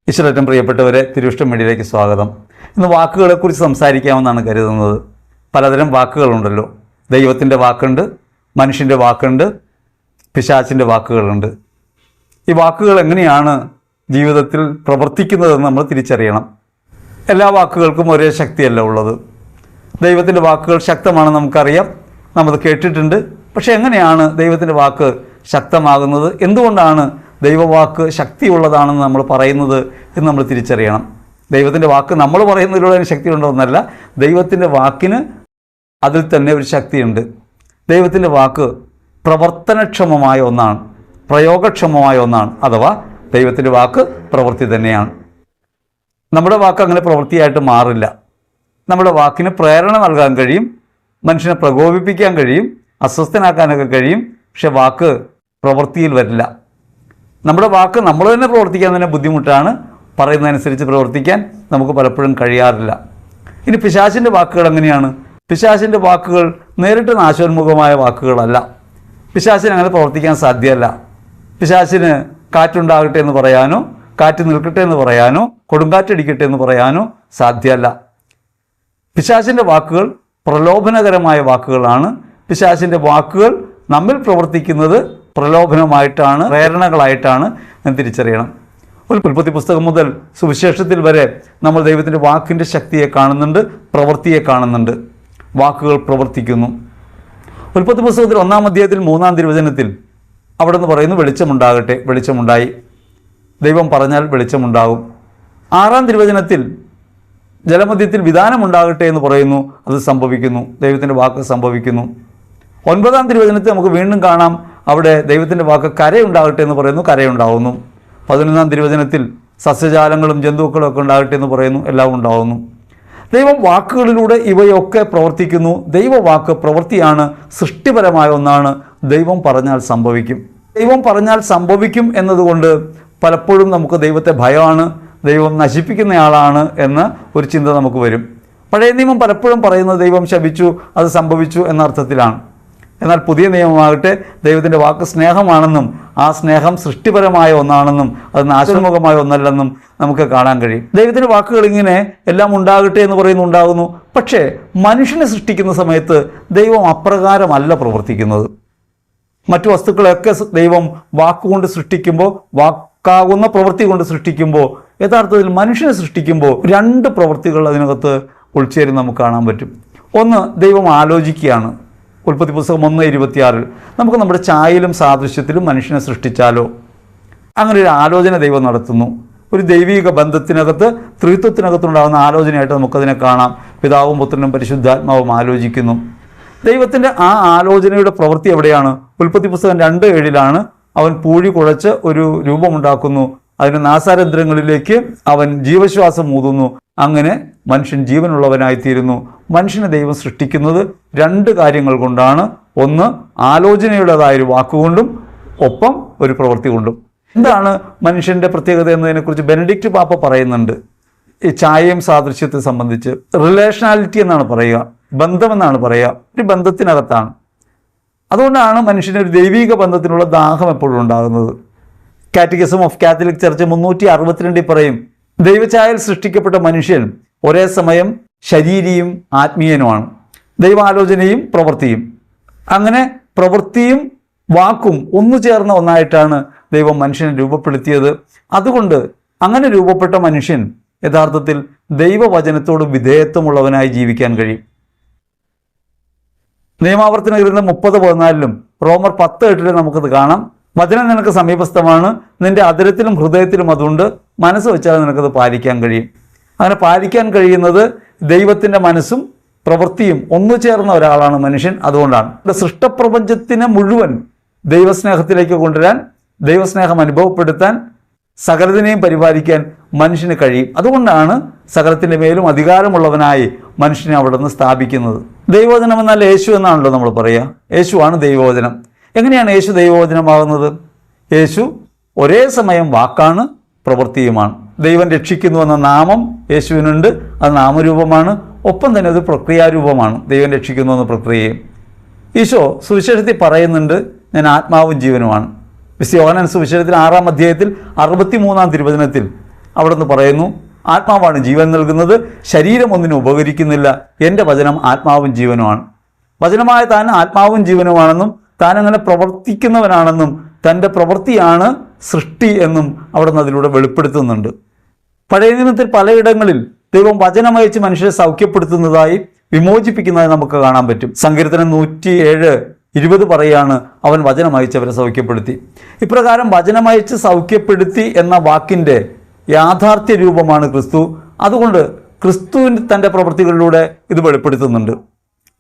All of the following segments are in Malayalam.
ഈശ്വരേറ്റം പ്രിയപ്പെട്ടവരെ, തിരുവിഷ്ടം മീഡിയയിലേക്ക് സ്വാഗതം. ഇന്ന് വാക്കുകളെക്കുറിച്ച് സംസാരിക്കാമെന്നാണ് കരുതുന്നത്. പലതരം വാക്കുകളുണ്ടല്ലോ. ദൈവത്തിൻ്റെ വാക്കുണ്ട്, മനുഷ്യൻ്റെ വാക്കുണ്ട്, പിശാചിൻ്റെ വാക്കുകളുണ്ട്. ഈ വാക്കുകൾ എങ്ങനെയാണ് ജീവിതത്തിൽ പ്രവർത്തിക്കുന്നതെന്ന് നമ്മൾ തിരിച്ചറിയണം. എല്ലാ വാക്കുകൾക്കും ഒരേ ശക്തിയല്ല ഉള്ളത്. ദൈവത്തിൻ്റെ വാക്കുകൾ ശക്തമാണെന്ന് നമുക്കറിയാം, നമ്മളത് കേട്ടിട്ടുണ്ട്. പക്ഷേ എങ്ങനെയാണ് ദൈവത്തിൻ്റെ വാക്ക് ശക്തമാകുന്നത്? എന്തുകൊണ്ടാണ് ദൈവവാക്ക് ശക്തിയുള്ളതാണെന്ന് നമ്മൾ പറയുന്നത് എന്ന് നമ്മൾ തിരിച്ചറിയണം. ദൈവത്തിൻ്റെ വാക്ക് നമ്മൾ പറയുന്നതിലൂടെ അതിന് ശക്തി ഉണ്ടോയെന്നല്ല, ദൈവത്തിൻ്റെ വാക്കിന് അതിൽ തന്നെ ഒരു ശക്തിയുണ്ട്. ദൈവത്തിൻ്റെ വാക്ക് പ്രവർത്തനക്ഷമമായ ഒന്നാണ്, പ്രയോഗക്ഷമമായ ഒന്നാണ്. അഥവാ ദൈവത്തിൻ്റെ വാക്ക് പ്രവൃത്തി തന്നെയാണ്. നമ്മുടെ വാക്ക് അങ്ങനെ പ്രവൃത്തിയായിട്ട് മാറില്ല. നമ്മുടെ വാക്കിന് പ്രേരണ നൽകാൻ കഴിയും, മനുഷ്യനെ പ്രകോപിപ്പിക്കാൻ കഴിയും, അസ്വസ്ഥനാക്കാനൊക്കെ കഴിയും. പക്ഷെ വാക്ക് പ്രവൃത്തിയിൽ വരില്ല. നമ്മുടെ വാക്ക് നമ്മൾ തന്നെ പ്രവർത്തിക്കാൻ തന്നെ ബുദ്ധിമുട്ടാണ്. പറയുന്നതനുസരിച്ച് പ്രവർത്തിക്കാൻ നമുക്ക് പലപ്പോഴും കഴിയാറില്ല. ഇനി പിശാചിൻ്റെ വാക്കുകൾ എങ്ങനെയാണ്? പിശാചിൻ്റെ വാക്കുകൾ നേരിട്ട് നാശോന്മുഖമായ വാക്കുകളല്ല. പിശാചിന് അങ്ങനെ പ്രവർത്തിക്കാൻ സാധ്യമല്ല. പിശാചിന് കാറ്റുണ്ടാകട്ടെ എന്ന് പറയാനോ, കാറ്റ് നിൽക്കട്ടെ എന്ന് പറയാനോ, കൊടുങ്കാറ്റടിക്കട്ടെ എന്ന് പറയാനോ സാധ്യമല്ല. പിശാചിൻ്റെ വാക്കുകൾ പ്രലോഭനകരമായ വാക്കുകളാണ്. പിശാചിൻ്റെ വാക്കുകൾ നമ്മിൽ പ്രവർത്തിക്കുന്നത് പ്രലോഭനമായിട്ടാണ്, പ്രേരണകളായിട്ടാണ് എന്ന് തിരിച്ചറിയണം. ഉൽപ്പത്തി പുസ്തകം മുതൽ സുവിശേഷത്തിൽ വരെ നമ്മൾ ദൈവത്തിൻ്റെ വാക്കിൻ്റെ ശക്തിയെ കാണുന്നുണ്ട്, പ്രവൃത്തിയെ കാണുന്നുണ്ട്. വാക്കുകൾ പ്രവർത്തിക്കുന്നു. ഉൽപ്പത്തി പുസ്തകത്തിൽ 1-ാം അധ്യായത്തിൽ 3-ാം തിരുവചനത്തിൽ അവിടെ നിന്ന് പറയുന്നു, വെളിച്ചമുണ്ടാകട്ടെ, വെളിച്ചമുണ്ടായി. ദൈവം പറഞ്ഞാൽ വെളിച്ചമുണ്ടാകും. 6-ാം തിരുവചനത്തിൽ ജലമധ്യത്തിൽ വിധാനമുണ്ടാകട്ടെ എന്ന് പറയുന്നു, അത് സംഭവിക്കുന്നു. ദൈവത്തിൻ്റെ വാക്ക് സംഭവിക്കുന്നു. 9-ാം തിരുവചനത്തിൽ നമുക്ക് വീണ്ടും കാണാം, അവിടെ ദൈവത്തിൻ്റെ വാക്ക് കരയുണ്ടാകട്ടെ എന്ന് പറയുന്നു, കരയുണ്ടാവുന്നു. 11-ാം തിരുവചനത്തിൽ സസ്യജാലങ്ങളും ജന്തുക്കളും ഒക്കെ ഉണ്ടാകട്ടെ എന്ന് പറയുന്നു, എല്ലാം ഉണ്ടാവുന്നു. ദൈവം വാക്കുകളിലൂടെ ഇവയൊക്കെ പ്രവർത്തിക്കുന്നു. ദൈവവാക്ക് പ്രവൃത്തിയാണ്, സൃഷ്ടിപരമായ ഒന്നാണ്. ദൈവം പറഞ്ഞാൽ സംഭവിക്കും. ദൈവം പറഞ്ഞാൽ സംഭവിക്കും എന്നതുകൊണ്ട് പലപ്പോഴും നമുക്ക് ദൈവത്തെ ഭയമാണ്, ദൈവം നശിപ്പിക്കുന്നയാളാണ് എന്ന ഒരു ചിന്ത നമുക്ക് വരും. പഴയ നിയമം പലപ്പോഴും പറയുന്നത് ദൈവം ശപിച്ചു, അത് സംഭവിച്ചു എന്ന അർത്ഥത്തിലാണ്. എന്നാൽ പുതിയ നിയമമാകട്ടെ ദൈവത്തിൻ്റെ വാക്ക് സ്നേഹമാണെന്നും ആ സ്നേഹം സൃഷ്ടിപരമായ ഒന്നാണെന്നും അത് നാശോന്മുഖമായ ഒന്നല്ലെന്നും നമുക്ക് കാണാൻ കഴിയും. ദൈവത്തിൻ്റെ വാക്കുകൾ ഇങ്ങനെ എല്ലാം ഉണ്ടാകട്ടെ എന്ന് പറയുന്നു, ഉണ്ടാകുന്നു. പക്ഷേ മനുഷ്യനെ സൃഷ്ടിക്കുന്ന സമയത്ത് ദൈവം അപ്രകാരമല്ല പ്രവർത്തിക്കുന്നത്. മറ്റു വസ്തുക്കളെയൊക്കെ ദൈവം വാക്കുകൊണ്ട് സൃഷ്ടിക്കുമ്പോൾ, വാക്കാകുന്ന പ്രവൃത്തി കൊണ്ട് സൃഷ്ടിക്കുമ്പോൾ, യഥാർത്ഥത്തിൽ മനുഷ്യനെ സൃഷ്ടിക്കുമ്പോൾ 2 പ്രവൃത്തികൾ അതിനകത്ത് ഉൾച്ചേരും നമുക്ക് കാണാൻ പറ്റും. ഒന്ന്, ദൈവം ആലോചിക്കുകയാണ്. ഉൽപ്പത്തി പുസ്തകം 1:26 നമുക്ക് നമ്മുടെ ഛായയിലും സാദൃശ്യത്തിലും മനുഷ്യനെ സൃഷ്ടിച്ചാലോ? അങ്ങനെ ഒരു ആലോചന ദൈവം നടത്തുന്നു. ഒരു ദൈവിക ബന്ധത്തിനകത്ത്, ത്രിത്വത്തിനകത്തുണ്ടാകുന്ന ആലോചനയായിട്ട് നമുക്കതിനെ കാണാം. പിതാവും പുത്രനും പരിശുദ്ധാത്മാവും ആലോചിക്കുന്നു. ദൈവത്തിൻ്റെ ആ ആലോചനയുടെ പ്രവൃത്തി എവിടെയാണ്? ഉൽപ്പത്തി പുസ്തകം 2:7 അവൻ പൂഴി കുഴച്ച് ഒരു രൂപമുണ്ടാക്കുന്നു, അതിന് നാസാരന്ധ്രങ്ങളിലേക്ക് അവൻ ജീവശ്വാസം ഊതുന്നു, അങ്ങനെ മനുഷ്യൻ ജീവനുള്ളവനായിത്തീരുന്നു. മനുഷ്യനെ ദൈവം സൃഷ്ടിക്കുന്നത് 2 കാര്യങ്ങൾ കൊണ്ടാണ്. ഒന്ന്, ആലോചനയുടേതായൊരു വാക്കുകൊണ്ടും ഒപ്പം ഒരു പ്രവൃത്തി കൊണ്ടും. എന്താണ് മനുഷ്യൻ്റെ പ്രത്യേകത എന്നതിനെക്കുറിച്ച് ബെനഡിക്റ്റ് പാപ്പ പറയുന്നുണ്ട്. ഈ ഛായയും സാദൃശ്യത്തെ സംബന്ധിച്ച് റിലേഷനാലിറ്റി എന്നാണ് പറയുക, ബന്ധമെന്നാണ് പറയുക. ഒരു ബന്ധത്തിനകത്താണ്. അതുകൊണ്ടാണ് മനുഷ്യന് ഒരു ദൈവിക ബന്ധത്തിനുള്ള ദാഹം എപ്പോഴും ഉണ്ടാകുന്നത്. കാറ്റഗിസം ഓഫ് കാത്തലിക് ചർച്ച് 362 പറയും, ദൈവഛായയിൽ സൃഷ്ടിക്കപ്പെട്ട മനുഷ്യൻ ഒരേ സമയം ശരീരിയും ആത്മീയനുമാണ്. ദൈവാലോചനയും പ്രവൃത്തിയും, അങ്ങനെ പ്രവൃത്തിയും വാക്കും ഒന്നു ചേർന്ന ഒന്നായിട്ടാണ് ദൈവം മനുഷ്യനെ രൂപപ്പെടുത്തിയത്. അതുകൊണ്ട് അങ്ങനെ രൂപപ്പെട്ട മനുഷ്യൻ യഥാർത്ഥത്തിൽ ദൈവവചനത്തോട് വിധേയത്വമുള്ളവനായി ജീവിക്കാൻ കഴിയും. നിയമാവർത്തന ഗ്രന്ഥം 30:14 റോമർ 10:8 നമുക്കത് കാണാം. വചനം നിനക്ക് സമീപസ്ഥമാണ്, നിന്റെ അധരത്തിലും ഹൃദയത്തിലും അതുണ്ട്, മനസ്സ് വെച്ചാൽ നിനക്കത് പാലിക്കാൻ കഴിയും. അങ്ങനെ പാലിക്കാൻ കഴിയുന്നത് ദൈവത്തിൻ്റെ മനസ്സും പ്രവൃത്തിയും ഒന്നു ചേർന്ന ഒരാളാണ് മനുഷ്യൻ. അതുകൊണ്ടാണ് സൃഷ്ടപ്രപഞ്ചത്തിനെ മുഴുവൻ ദൈവസ്നേഹത്തിലേക്ക് കൊണ്ടുവരാൻ, ദൈവസ്നേഹം അനുഭവപ്പെടുത്താൻ, സകലത്തിനെയും പരിപാലിക്കാൻ മനുഷ്യന് കഴിയും. അതുകൊണ്ടാണ് സകലത്തിൻ്റെ മേലും അധികാരമുള്ളവനായി മനുഷ്യനെ അവിടെ നിന്ന് സ്ഥാപിക്കുന്നത്. ദൈവവചനം എന്നാൽ യേശു എന്നാണല്ലോ നമ്മൾ പറയുക. യേശുവാണ് ദൈവവചനം. എങ്ങനെയാണ് യേശു ദൈവവചനമാകുന്നത്? യേശു ഒരേ സമയം വാക്കാണ്, പ്രവൃത്തിയുമാണ്. ദൈവം രക്ഷിക്കുന്നുവെന്ന നാമം യേശുവിനുണ്ട്, അത് നാമരൂപമാണ്. ഒപ്പം തന്നെ അത് പ്രക്രിയാരൂപമാണ്. ദൈവം രക്ഷിക്കുന്നുവെന്ന പ്രക്രിയയും ഈശോ സുവിശേഷത്തിൽ പറയുന്നുണ്ട്, ഞാൻ ആത്മാവും ജീവനുമാണ്. യോഹന്നാൻ സുവിശേഷത്തിൽ 6-ാം അധ്യായത്തിൽ 63-ാം തിരുവചനത്തിൽ അവിടുന്ന് പറയുന്നു, ആത്മാവാണ് ജീവൻ നൽകുന്നത്, ശരീരം ഒന്നിനും ഉപകരിക്കുന്നില്ല, എൻ്റെ വചനം ആത്മാവും ജീവനുമാണ്. വചനമായ താൻ ആത്മാവും ജീവനുമാണെന്നും താൻ അങ്ങനെ പ്രവർത്തിക്കുന്നവനാണെന്നും തൻ്റെ പ്രവൃത്തിയാണ് സൃഷ്ടി എന്നും അവിടുന്ന് അതിലൂടെ വെളിപ്പെടുത്തുന്നുണ്ട്. പഴയ നിയമത്തിൽ പലയിടങ്ങളിൽ ദൈവം വചനമയച്ച് മനുഷ്യരെ സൗഖ്യപ്പെടുത്തുന്നതായി, വിമോചിപ്പിക്കുന്നതായി നമുക്ക് കാണാൻ പറ്റും. സങ്കീർത്തനം 107:20 പറയാണ്, അവൻ വചനമയച്ചവരെ സൗഖ്യപ്പെടുത്തി. ഇപ്രകാരം വചനമയച്ച് സൗഖ്യപ്പെടുത്തി എന്ന വാക്കിൻ്റെ യാഥാർത്ഥ്യ രൂപമാണ് ക്രിസ്തു. അതുകൊണ്ട് ക്രിസ്തുവിന് തൻ്റെ പ്രവൃത്തികളിലൂടെ ഇത് വെളിപ്പെടുത്തുന്നുണ്ട്.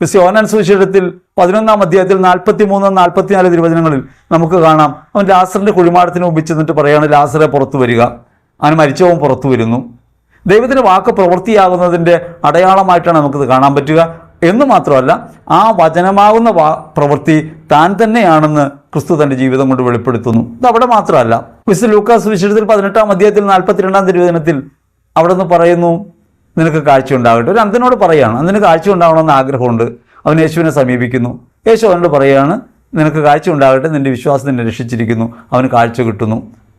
യോഹന്നാൻ സുവിശേഷത്തിൽ 11-ാം അധ്യായത്തിൽ 43-44 തിരുവചനങ്ങളിൽ നമുക്ക് കാണാം, അവൻ ലാസറിൻ്റെ കുഴിമാടത്തിന് മുമ്പിൽ ചെന്നിട്ട് പറയാണ്, ലാസറെ പുറത്തു വരിക. അവൻ മരിച്ചവൻ പുറത്തു വരുന്നു. ദൈവത്തിൻ്റെ വാക്ക് പ്രവൃത്തിയാകുന്നതിൻ്റെ അടയാളമായിട്ടാണ് നമുക്കിത് കാണാൻ പറ്റുക. എന്ന് മാത്രമല്ല, ആ വചനമാകുന്ന പ്രവൃത്തി താൻ തന്നെയാണെന്ന് ക്രിസ്തു തൻ്റെ ജീവിതം കൊണ്ട് വെളിപ്പെടുത്തുന്നു. ഇത് അവിടെ മാത്രമല്ല, വിശുദ്ധ ലൂക്കാസ് സുവിശേഷത്തിൽ 18-ാം അധ്യായത്തിൽ 42-ാം തിരുവചനത്തിൽ അവിടെ നിന്ന് പറയുന്നു, നിനക്ക് കാഴ്ച ഉണ്ടാകട്ടെ. ഒരു അന്ധനോട് പറയുകയാണ്, അന്ധന് കാഴ്ച ഉണ്ടാകണമെന്ന് ആഗ്രഹമുണ്ട്. അവൻ യേശുവിനെ സമീപിക്കുന്നു. യേശു അവനോട് പറയുകയാണ്, നിനക്ക് കാഴ്ച ഉണ്ടാകട്ടെ, നിൻ്റെ വിശ്വാസം നിന്നെ രക്ഷിച്ചിരിക്കുന്നു. അവന് കാഴ്ച കിട്ടുന്നു.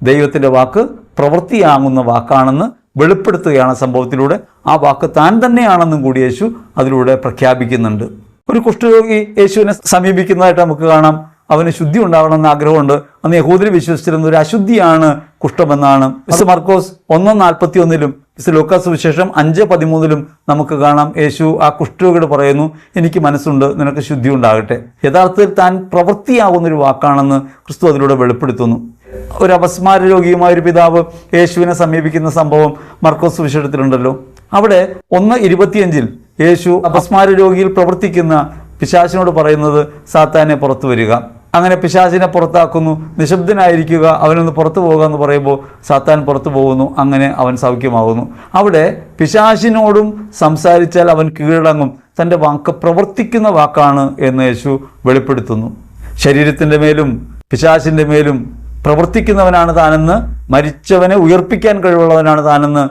ദൈവത്തിൻ്റെ വാക്ക് പ്രവൃത്തിയാകുന്ന വാക്കാണെന്ന് വെളിപ്പെടുത്തുകയാണ് സംഭവത്തിലൂടെ. ആ വാക്ക് താൻ തന്നെയാണെന്നും കൂടി യേശു അതിലൂടെ പ്രഖ്യാപിക്കുന്നുണ്ട്. ഒരു കുഷ്ഠരോഗി യേശുവിനെ സമീപിക്കുന്നതായിട്ട് നമുക്ക് കാണാം. അവന് ശുദ്ധി ഉണ്ടാകണമെന്ന് ആഗ്രഹമുണ്ട്. അന്ന് യഹൂദര് വിശ്വസിച്ചിരുന്ന ഒരു അശുദ്ധിയാണ് കുഷ്ഠമെന്നാണ്. മർക്കോസ് 1:41 ലൂക്കാസ് സുവിശേഷം 5:13 നമുക്ക് കാണാം, യേശു ആ കുഷ്ഠരോഗിയോട് പറയുന്നു, എനിക്ക് മനസ്സുണ്ട്, നിനക്ക് ശുദ്ധി ഉണ്ടാകട്ടെ. യഥാർത്ഥത്തിൽ താൻ പ്രവൃത്തിയാകുന്നൊരു വാക്കാണെന്ന് ക്രിസ്തു അതിലൂടെ വെളിപ്പെടുത്തുന്നു. ഒരു അപസ്മാര രോഗിയുമായ ഒരു പിതാവ് യേശുവിനെ സമീപിക്കുന്ന സംഭവം മർക്കോസ് സുവിശേഷത്തിലുണ്ടല്ലോ. അവിടെ 1:25 യേശു അപസ്മാര രോഗിയിൽ പ്രവർത്തിക്കുന്ന പിശാചിനോട് പറയുന്നത്, സാത്താനെ പുറത്തു വരിക. അങ്ങനെ പിശാചിനെ പുറത്താക്കുന്നു. നിശബ്ദനായിരിക്കുക, അവനൊന്ന് പുറത്തു പോകുക എന്ന് പറയുമ്പോൾ സാത്താൻ പുറത്തു പോകുന്നു. അങ്ങനെ അവൻ സൗഖ്യമാകുന്നു. അവിടെ പിശാചിനോടും സംസാരിച്ചാൽ അവൻ കീഴടങ്ങും. തൻ്റെ വാക്ക് പ്രവർത്തിക്കുന്ന വാക്കാണ് എന്ന് യേശു വെളിപ്പെടുത്തുന്നു. ശരീരത്തിൻ്റെ മേലും പിശാചിൻ്റെ മേലും പ്രവർത്തിക്കുന്നവനാണ് താനെന്ന്, മരിച്ചവനെ ഉയർപ്പിക്കാൻ കഴിവുള്ളവനാണ് താനെന്ന്,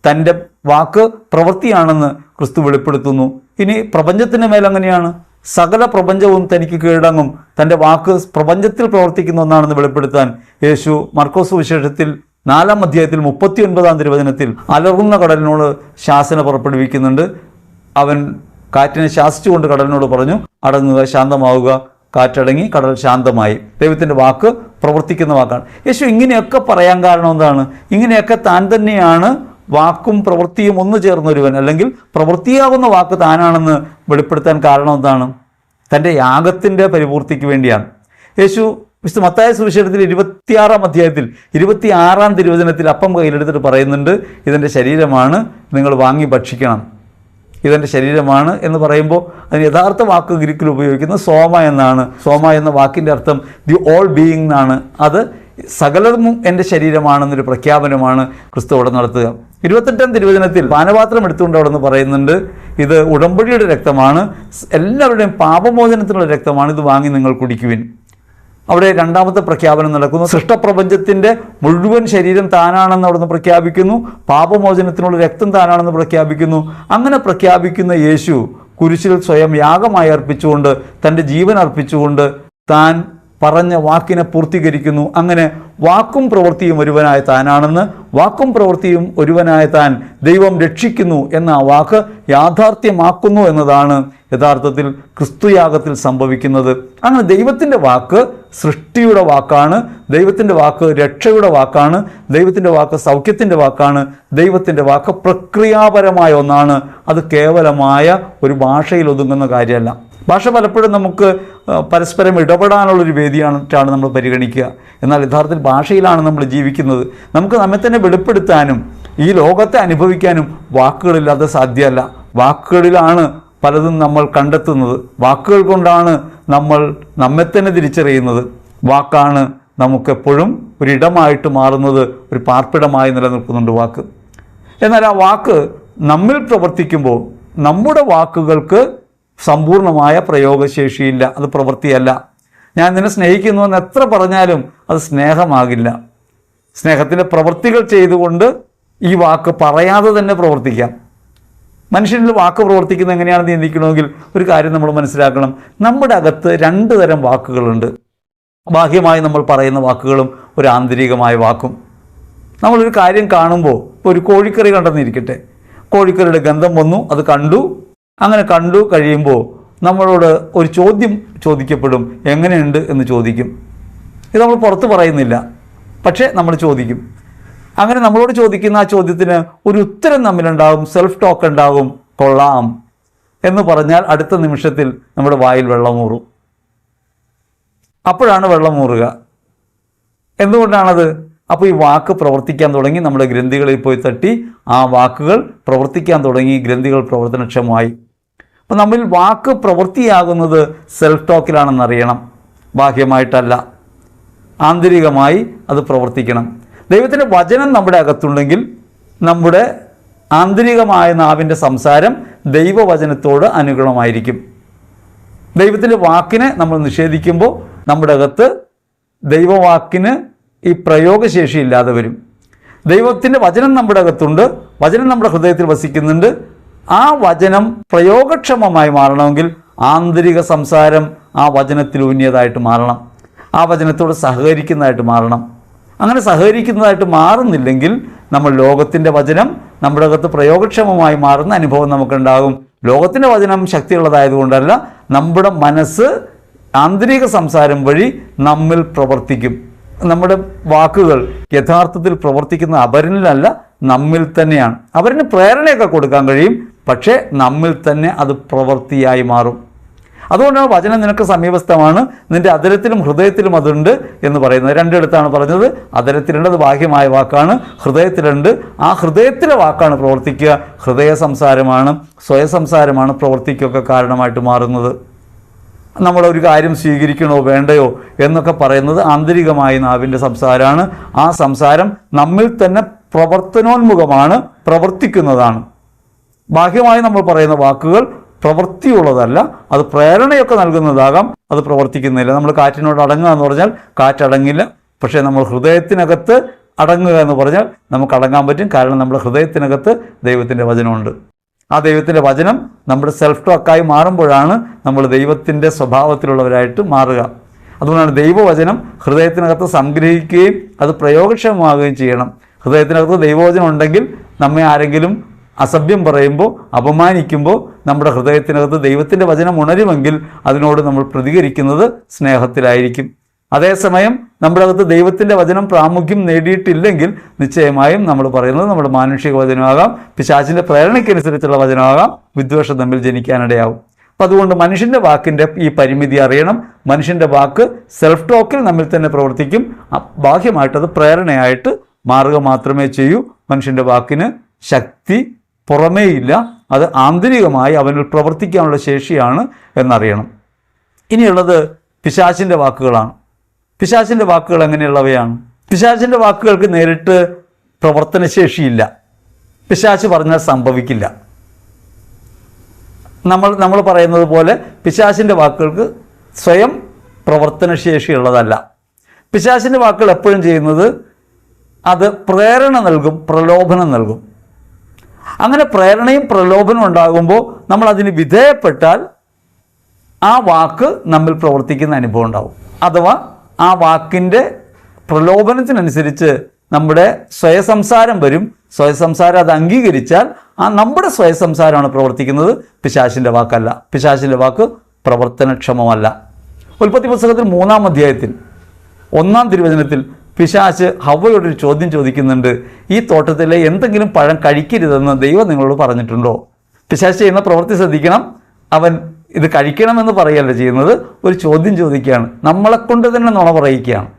തൻ്റെ വാക്ക് പ്രവൃത്തിയാണെന്ന് ക്രിസ്തു വെളിപ്പെടുത്തുന്നു. ഇനി പ്രപഞ്ചത്തിൻ്റെ മേലെങ്ങനെയാണ്? സകല പ്രപഞ്ചവും തനിക്ക് കീഴടങ്ങും. തൻ്റെ വാക്ക് പ്രപഞ്ചത്തിൽ പ്രവർത്തിക്കുന്ന ഒന്നാണെന്ന് വെളിപ്പെടുത്താൻ യേശു മർക്കോസ് സുവിശേഷത്തിൽ 4-ാം അധ്യായത്തിൽ 39-ാം തിരുവചനത്തിൽ അലറുന്ന കടലിനോട് ശാസന പുറപ്പെടുവിക്കുന്നുണ്ട്. അവൻ കാറ്റിനെ ശാസിച്ചുകൊണ്ട് കടലിനോട് പറഞ്ഞു, അടങ്ങുക, ശാന്തമാവുക. കാറ്റടങ്ങി, കടൽ ശാന്തമായി. ദൈവത്തിൻ്റെ വാക്ക് പ്രവർത്തിക്കുന്ന വാക്കാണ്. യേശു ഇങ്ങനെയൊക്കെ പറയാൻ കാരണം എന്താണ്? ഇങ്ങനെയൊക്കെ താൻ തന്നെയാണ് വാക്കും പ്രവൃത്തിയും ഒന്നു ചേർന്നൊരുവൻ, അല്ലെങ്കിൽ പ്രവൃത്തിയാകുന്ന വാക്ക് താനാണെന്ന് വെളിപ്പെടുത്താൻ കാരണം എന്താണ്? തൻ്റെ യാഗത്തിൻ്റെ പരിപൂർത്തിക്ക് വേണ്ടിയാണ്. യേശു വിശുദ്ധ മത്തായി സുവിശേഷത്തിൽ 26-ാം അധ്യായത്തിൽ 26-ാം തിരുവചനത്തിൽ അപ്പം കയ്യിലെടുത്തിട്ട് പറയുന്നുണ്ട്, ഇതെൻ്റെ ശരീരമാണ്, നിങ്ങൾ വാങ്ങി ഭക്ഷിക്കണം. ഇതെൻ്റെ ശരീരമാണ് എന്ന് പറയുമ്പോൾ അതിന് യഥാർത്ഥ വാക്ക് ഗ്രീക്കിൽ ഉപയോഗിക്കുന്ന സോമ എന്നാണ്. സോമ എന്ന വാക്കിൻ്റെ അർത്ഥം ദി ഓൾ ബീയിങ് എന്നാണ്. അത് സകലതും എൻ്റെ ശരീരമാണെന്നൊരു പ്രഖ്യാപനമാണ് ക്രിസ്തു അവിടെ നടത്തുക. 28-ാം തിരുവചനത്തിൽ പാനപാത്രം എടുത്തുകൊണ്ട് അവിടെ നിന്ന് പറയുന്നുണ്ട്, ഇത് ഉടമ്പടിയുടെ രക്തമാണ്, എല്ലാവരുടെയും പാപമോചനത്തിനുള്ള രക്തമാണ്, ഇത് വാങ്ങി നിങ്ങൾ കുടിക്കുവിൻ. അവിടെ രണ്ടാമത്തെ പ്രഖ്യാപനം നടക്കുന്നു. സൃഷ്ടപ്രപഞ്ചത്തിൻ്റെ മുഴുവൻ ശരീരം താനാണെന്ന് അവിടുന്ന് പ്രഖ്യാപിക്കുന്നു. പാപമോചനത്തിനുള്ള രക്തം താനാണെന്ന് പ്രഖ്യാപിക്കുന്നു. അങ്ങനെ പ്രഖ്യാപിക്കുന്ന യേശു കുരിശിൽ സ്വയം യാഗമായി അർപ്പിച്ചുകൊണ്ട്, തൻ്റെ ജീവൻ അർപ്പിച്ചുകൊണ്ട് താൻ പറഞ്ഞ വാക്കിനെ പൂർത്തീകരിക്കുന്നു. അങ്ങനെ വാക്കും പ്രവൃത്തിയും ഒരുവനായ താനാണെന്ന്, വാക്കും പ്രവൃത്തിയും ഒരുവനായ താൻ ദൈവം രക്ഷിക്കുന്നു എന്ന ആ വാക്ക് യാഥാർത്ഥ്യമാക്കുന്നു എന്നതാണ് യഥാർത്ഥത്തിൽ ക്രിസ്തുയാഗത്തിൽ സംഭവിക്കുന്നത്. അങ്ങനെ ദൈവത്തിൻ്റെ വാക്ക് സൃഷ്ടിയുടെ വാക്കാണ്, ദൈവത്തിൻ്റെ വാക്ക് രക്ഷയുടെ വാക്കാണ്, ദൈവത്തിൻ്റെ വാക്ക് സൗഖ്യത്തിൻ്റെ വാക്കാണ്, ദൈവത്തിൻ്റെ വാക്ക് പ്രക്രിയാപരമായ ഒന്നാണ്. അത് കേവലമായ ഒരു ഭാഷയിൽ ഒതുങ്ങുന്ന കാര്യമല്ല. ഭാഷ പലപ്പോഴും നമുക്ക് പരസ്പരം ഇടപെടാനുള്ളൊരു വേദിയായിട്ടാണ് നമ്മൾ പരിഗണിക്കുക. എന്നാൽ യഥാർത്ഥത്തിൽ ഭാഷയിലാണ് നമ്മൾ ജീവിക്കുന്നത്. നമുക്ക് നമ്മെ തന്നെ വെളിപ്പെടുത്താനും ഈ ലോകത്തെ അനുഭവിക്കാനും വാക്കുകളില്ലാതെ സാധ്യമല്ല. വാക്കുകളിലാണ് പലതും നമ്മൾ കണ്ടെത്തുന്നത്. വാക്കുകൾ കൊണ്ടാണ് നമ്മൾ നമ്മെ തന്നെ തിരിച്ചറിയുന്നത്. വാക്കാണ് നമുക്കെപ്പോഴും ഒരിടമായിട്ട് മാറുന്നത്, ഒരു പാർപ്പിടമായി നിലനിൽക്കുന്നുണ്ട് വാക്ക്. എന്നാൽ ആ വാക്ക് നമ്മിൽ പ്രവർത്തിക്കുമ്പോൾ നമ്മുടെ വാക്കുകൾക്ക് സമ്പൂർണമായ പ്രയോഗശേഷിയില്ല. അത് പ്രവൃത്തിയല്ല. ഞാൻ നിന്നെ സ്നേഹിക്കുന്നു എന്ന് എത്ര പറഞ്ഞാലും അത് സ്നേഹമാകില്ല. സ്നേഹത്തിൻ്റെ പ്രവൃത്തികൾ ചെയ്തുകൊണ്ട് ഈ വാക്ക് പറയാതെ തന്നെ പ്രവർത്തിക്കാം. മനുഷ്യനിൽ വാക്ക് പ്രവർത്തിക്കുന്നത് എങ്ങനെയാണെന്ന് ചിന്തിക്കണമെങ്കിൽ ഒരു കാര്യം നമ്മൾ മനസ്സിലാക്കണം. നമ്മുടെ അകത്ത് 2 തരം വാക്കുകളുണ്ട്. ബാഹ്യമായി നമ്മൾ പറയുന്ന വാക്കുകളും ഒരു ആന്തരികമായ വാക്കും. നമ്മളൊരു കാര്യം കാണുമ്പോൾ, ഒരു കോഴിക്കറി കണ്ടെന്നിരിക്കട്ടെ, കോഴിക്കറിയുടെ ഗന്ധം വന്നു, അത് കണ്ടു. അങ്ങനെ കണ്ടു കഴിയുമ്പോൾ നമ്മളോട് ഒരു ചോദ്യം ചോദിക്കപ്പെടും, എങ്ങനെയുണ്ട് എന്ന് ചോദിക്കും. ഇത് നമ്മൾ പുറത്ത് പറയുന്നില്ല, പക്ഷേ നമ്മൾ ചോദിക്കും. അങ്ങനെ നമ്മളോട് ചോദിക്കുന്ന ആ ചോദ്യത്തിന് ഒരു ഉത്തരം നമ്മിലുണ്ടാകും, സെൽഫ് ടോക്ക് ഉണ്ടാകും, കൊള്ളാം എന്ന് പറഞ്ഞാൽ അടുത്ത നിമിഷത്തിൽ നമ്മുടെ വായിൽ വെള്ളമൂറും. അപ്പോഴാണ് വെള്ളമൂറുക. എന്തുകൊണ്ടാണത്? അപ്പോൾ ഈ വാക്ക് പ്രവർത്തിക്കാൻ തുടങ്ങി, നമ്മുടെ ഗ്രന്ഥികളിൽ പോയി തട്ടി, ആ വാക്കുകൾ പ്രവർത്തിക്കാൻ തുടങ്ങി, ഗ്രന്ഥികൾ പ്രവർത്തനക്ഷമമായി. അപ്പോൾ നമ്മിൽ വാക്ക് പ്രവൃത്തിയാകുന്നത് സെൽഫ് ടോക്കിലാണെന്നറിയണം, ബാഹ്യമായിട്ടല്ല. ആന്തരികമായി അത് പ്രവർത്തിക്കണം. ദൈവത്തിൻ്റെ വചനം നമ്മുടെ അകത്തുണ്ടെങ്കിൽ നമ്മുടെ ആന്തരികമായ നാവിൻ്റെ സംസാരം ദൈവവചനത്തോട് അനുഗുണമായിരിക്കും. ദൈവത്തിൻ്റെ വാക്കിനെ നമ്മൾ നിഷേധിക്കുമ്പോൾ നമ്മുടെ അകത്ത് ദൈവവാക്കിന് ഈ പ്രയോഗശേഷി ഇല്ലാതെ വരും. ദൈവത്തിൻ്റെ വചനം നമ്മുടെ അകത്തുണ്ട്, വചനം നമ്മുടെ ഹൃദയത്തിൽ വസിക്കുന്നുണ്ട്. ആ വചനം പ്രയോഗക്ഷമമായി മാറണമെങ്കിൽ ആന്തരിക സംസാരം ആ വചനത്തിൽ ഊന്നിയതായിട്ട് മാറണം, ആ വചനത്തോട് സഹകരിക്കുന്നതായിട്ട് മാറണം. അങ്ങനെ സഹകരിക്കുന്നതായിട്ട് മാറുന്നില്ലെങ്കിൽ നമ്മൾ ലോകത്തിൻ്റെ വചനം നമ്മുടെ അകത്ത് പ്രയോഗക്ഷമമായി മാറുന്ന അനുഭവം നമുക്കുണ്ടാകും. ലോകത്തിൻ്റെ വചനം ശക്തിയുള്ളതായതുകൊണ്ടല്ല, നമ്മുടെ മനസ്സ് ആന്തരിക സംസാരം വഴി നമ്മിൽ പ്രവർത്തിക്കും. നമ്മുടെ വാക്കുകൾ യഥാർത്ഥത്തിൽ പ്രവർത്തിക്കുന്ന അപരനിലല്ല, നമ്മിൽ തന്നെയാണ്. അവരിന് പ്രേരണയൊക്കെ കൊടുക്കാൻ കഴിയും, പക്ഷേ നമ്മിൽ തന്നെ അത് പ്രവൃത്തിയായി മാറും. അതുകൊണ്ടാണ് വചനം നിനക്ക് സമീപസ്ഥമാണ്, നിൻ്റെ അധരത്തിലും ഹൃദയത്തിലും അതുണ്ട് എന്ന് പറയുന്നത്. രണ്ടിടത്താണ് പറഞ്ഞത്. അധരത്തിലുണ്ട്, അത് ബാഹ്യമായ വാക്കാണ്. ഹൃദയത്തിലുണ്ട്, ആ ഹൃദയത്തിലെ വാക്കാണ് പ്രവർത്തിക്കുക. ഹൃദയ സംസാരമാണ്, സ്വയസംസാരമാണ് പ്രവർത്തിക്കൊക്കെ കാരണമായിട്ട് മാറുന്നത്. നമ്മളൊരു കാര്യം സ്വീകരിക്കണോ വേണ്ടയോ എന്നൊക്കെ പറയുന്നത് ആന്തരികമായി നാവിൻ്റെ സംസാരമാണ്. ആ സംസാരം നമ്മിൽ തന്നെ പ്രവർത്തനോന്മുഖമാണ്, പ്രവർത്തിക്കുന്നതാണ്. ബാഹ്യമായി നമ്മൾ പറയുന്ന വാക്കുകൾ പ്രവൃത്തിയുള്ളതല്ല, അത് പ്രേരണയൊക്കെ നൽകുന്നതാകാം, അത് പ്രവർത്തിക്കുന്നില്ല. നമ്മൾ കാറ്റിനോട് അടങ്ങുക എന്ന് പറഞ്ഞാൽ കാറ്റടങ്ങില്ല, പക്ഷേ നമ്മൾ ഹൃദയത്തിനകത്ത് അടങ്ങുക എന്ന് പറഞ്ഞാൽ നമുക്ക് അടങ്ങാൻ പറ്റും. കാരണം നമ്മുടെ ഹൃദയത്തിനകത്ത് ദൈവത്തിൻ്റെ വചനമുണ്ട്. ആ ദൈവത്തിൻ്റെ വചനം നമ്മുടെ സെൽഫ് ടോക്കായി മാറുമ്പോഴാണ് നമ്മൾ ദൈവത്തിൻ്റെ സ്വഭാവത്തിലുള്ളവരായിട്ട് മാറുക. അതുകൊണ്ടാണ് ദൈവവചനം ഹൃദയത്തിനകത്ത് സംഗ്രഹിക്കുകയും അത് പ്രയോഗക്ഷമമാകുകയും ചെയ്യണം. ഹൃദയത്തിനകത്ത് ദൈവവചനം ഉണ്ടെങ്കിൽ നമ്മെ ആരെങ്കിലും അസഭ്യം പറയുമ്പോൾ, അപമാനിക്കുമ്പോൾ നമ്മുടെ ഹൃദയത്തിനകത്ത് ദൈവത്തിൻ്റെ വചനം ഉണരുമെങ്കിൽ അതിനോട് നമ്മൾ പ്രതികരിക്കുന്നത് സ്നേഹത്തിലായിരിക്കും. അതേസമയം നമ്മുടെ അകത്ത് ദൈവത്തിൻ്റെ വചനം പ്രാമുഖ്യം നേടിയിട്ടില്ലെങ്കിൽ നിശ്ചയമായും നമ്മൾ പറയുന്നത് നമ്മുടെ മാനുഷിക വചനമാകാം, പിശാചിൻ്റെ പ്രേരണയ്ക്കനുസരിച്ചുള്ള വചനമാകാം, വിദ്വേഷം തമ്മിൽ ജനിക്കാനിടയാവും. അപ്പം അതുകൊണ്ട് മനുഷ്യൻ്റെ വാക്കിൻ്റെ ഈ പരിമിതി അറിയണം. മനുഷ്യൻ്റെ വാക്ക് സെൽഫ് ടോക്കിൽ നമ്മിൽ തന്നെ പ്രവർത്തിക്കും, ബാഹ്യമായിട്ടത് പ്രേരണയായിട്ട് മാറുക മാത്രമേ ചെയ്യൂ. മനുഷ്യൻ്റെ വാക്കിന് ശക്തി പുറമേയില്ല, അത് ആന്തരികമായി അവനിൽ പ്രവർത്തിക്കാനുള്ള ശേഷിയാണ് എന്നറിയണം. ഇനിയുള്ളത് പിശാചിൻ്റെ വാക്കുകളാണ്. പിശാചിൻ്റെ വാക്കുകൾ എങ്ങനെയുള്ളവയാണ്? പിശാചിൻ്റെ വാക്കുകൾക്ക് നേരിട്ട് പ്രവർത്തനശേഷിയില്ല. പിശാച് പറഞ്ഞാൽ സംഭവിക്കില്ല. നമ്മൾ പറയുന്നത് പോലെ പിശാചിൻ്റെ വാക്കുകൾക്ക് സ്വയം പ്രവർത്തനശേഷിയുള്ളതല്ല. പിശാചിൻ്റെ വാക്കുകൾ എപ്പോഴും ചെയ്യുന്നത് അത് പ്രേരണ നൽകും, പ്രലോഭനം നൽകും. അങ്ങനെ പ്രേരണയും പ്രലോഭനവും ഉണ്ടാകുമ്പോൾ നമ്മൾ അതിന് വിധേയപ്പെട്ടാൽ ആ വാക്ക് നമ്മിൽ പ്രവർത്തിക്കുന്ന അനുഭവം ഉണ്ടാവും. അഥവാ ആ വാക്കിൻ്റെ പ്രലോഭനത്തിനനുസരിച്ച് നമ്മുടെ സ്വയസംസാരം വരും. സ്വയസംസാരം അത് അംഗീകരിച്ചാൽ ആ നമ്മുടെ സ്വയസംസാരമാണ് പ്രവർത്തിക്കുന്നത്, പിശാചിൻ്റെ വാക്കല്ല. പിശാചിൻ്റെ വാക്ക് പ്രവർത്തനക്ഷമമല്ല. ഉൽപ്പത്തി പുസ്തകത്തിൽ 3-ാം അധ്യായത്തിൽ 1-ാം തിരുവചനത്തിൽ പിശാച് ഹവ്വയോടൊരു ചോദ്യം ചോദിക്കുന്നുണ്ട്. ഈ തോട്ടത്തിലെ എന്തെങ്കിലും പഴം കഴിക്കരുതെന്ന് ദൈവം നിങ്ങളോട് പറഞ്ഞിട്ടുണ്ടോ? പിശാച് ചെയ്യുന്ന പ്രവൃത്തി ശ്രദ്ധിക്കണം. അവൻ ഇത് കഴിക്കണമെന്ന് പറയല്ല ചെയ്യുന്നത്, ഒരു ചോദ്യം ചോദിക്കുകയാണ്. നമ്മളെക്കൊണ്ട് തന്നെ നുണ പറയിക്കുകയാണ്.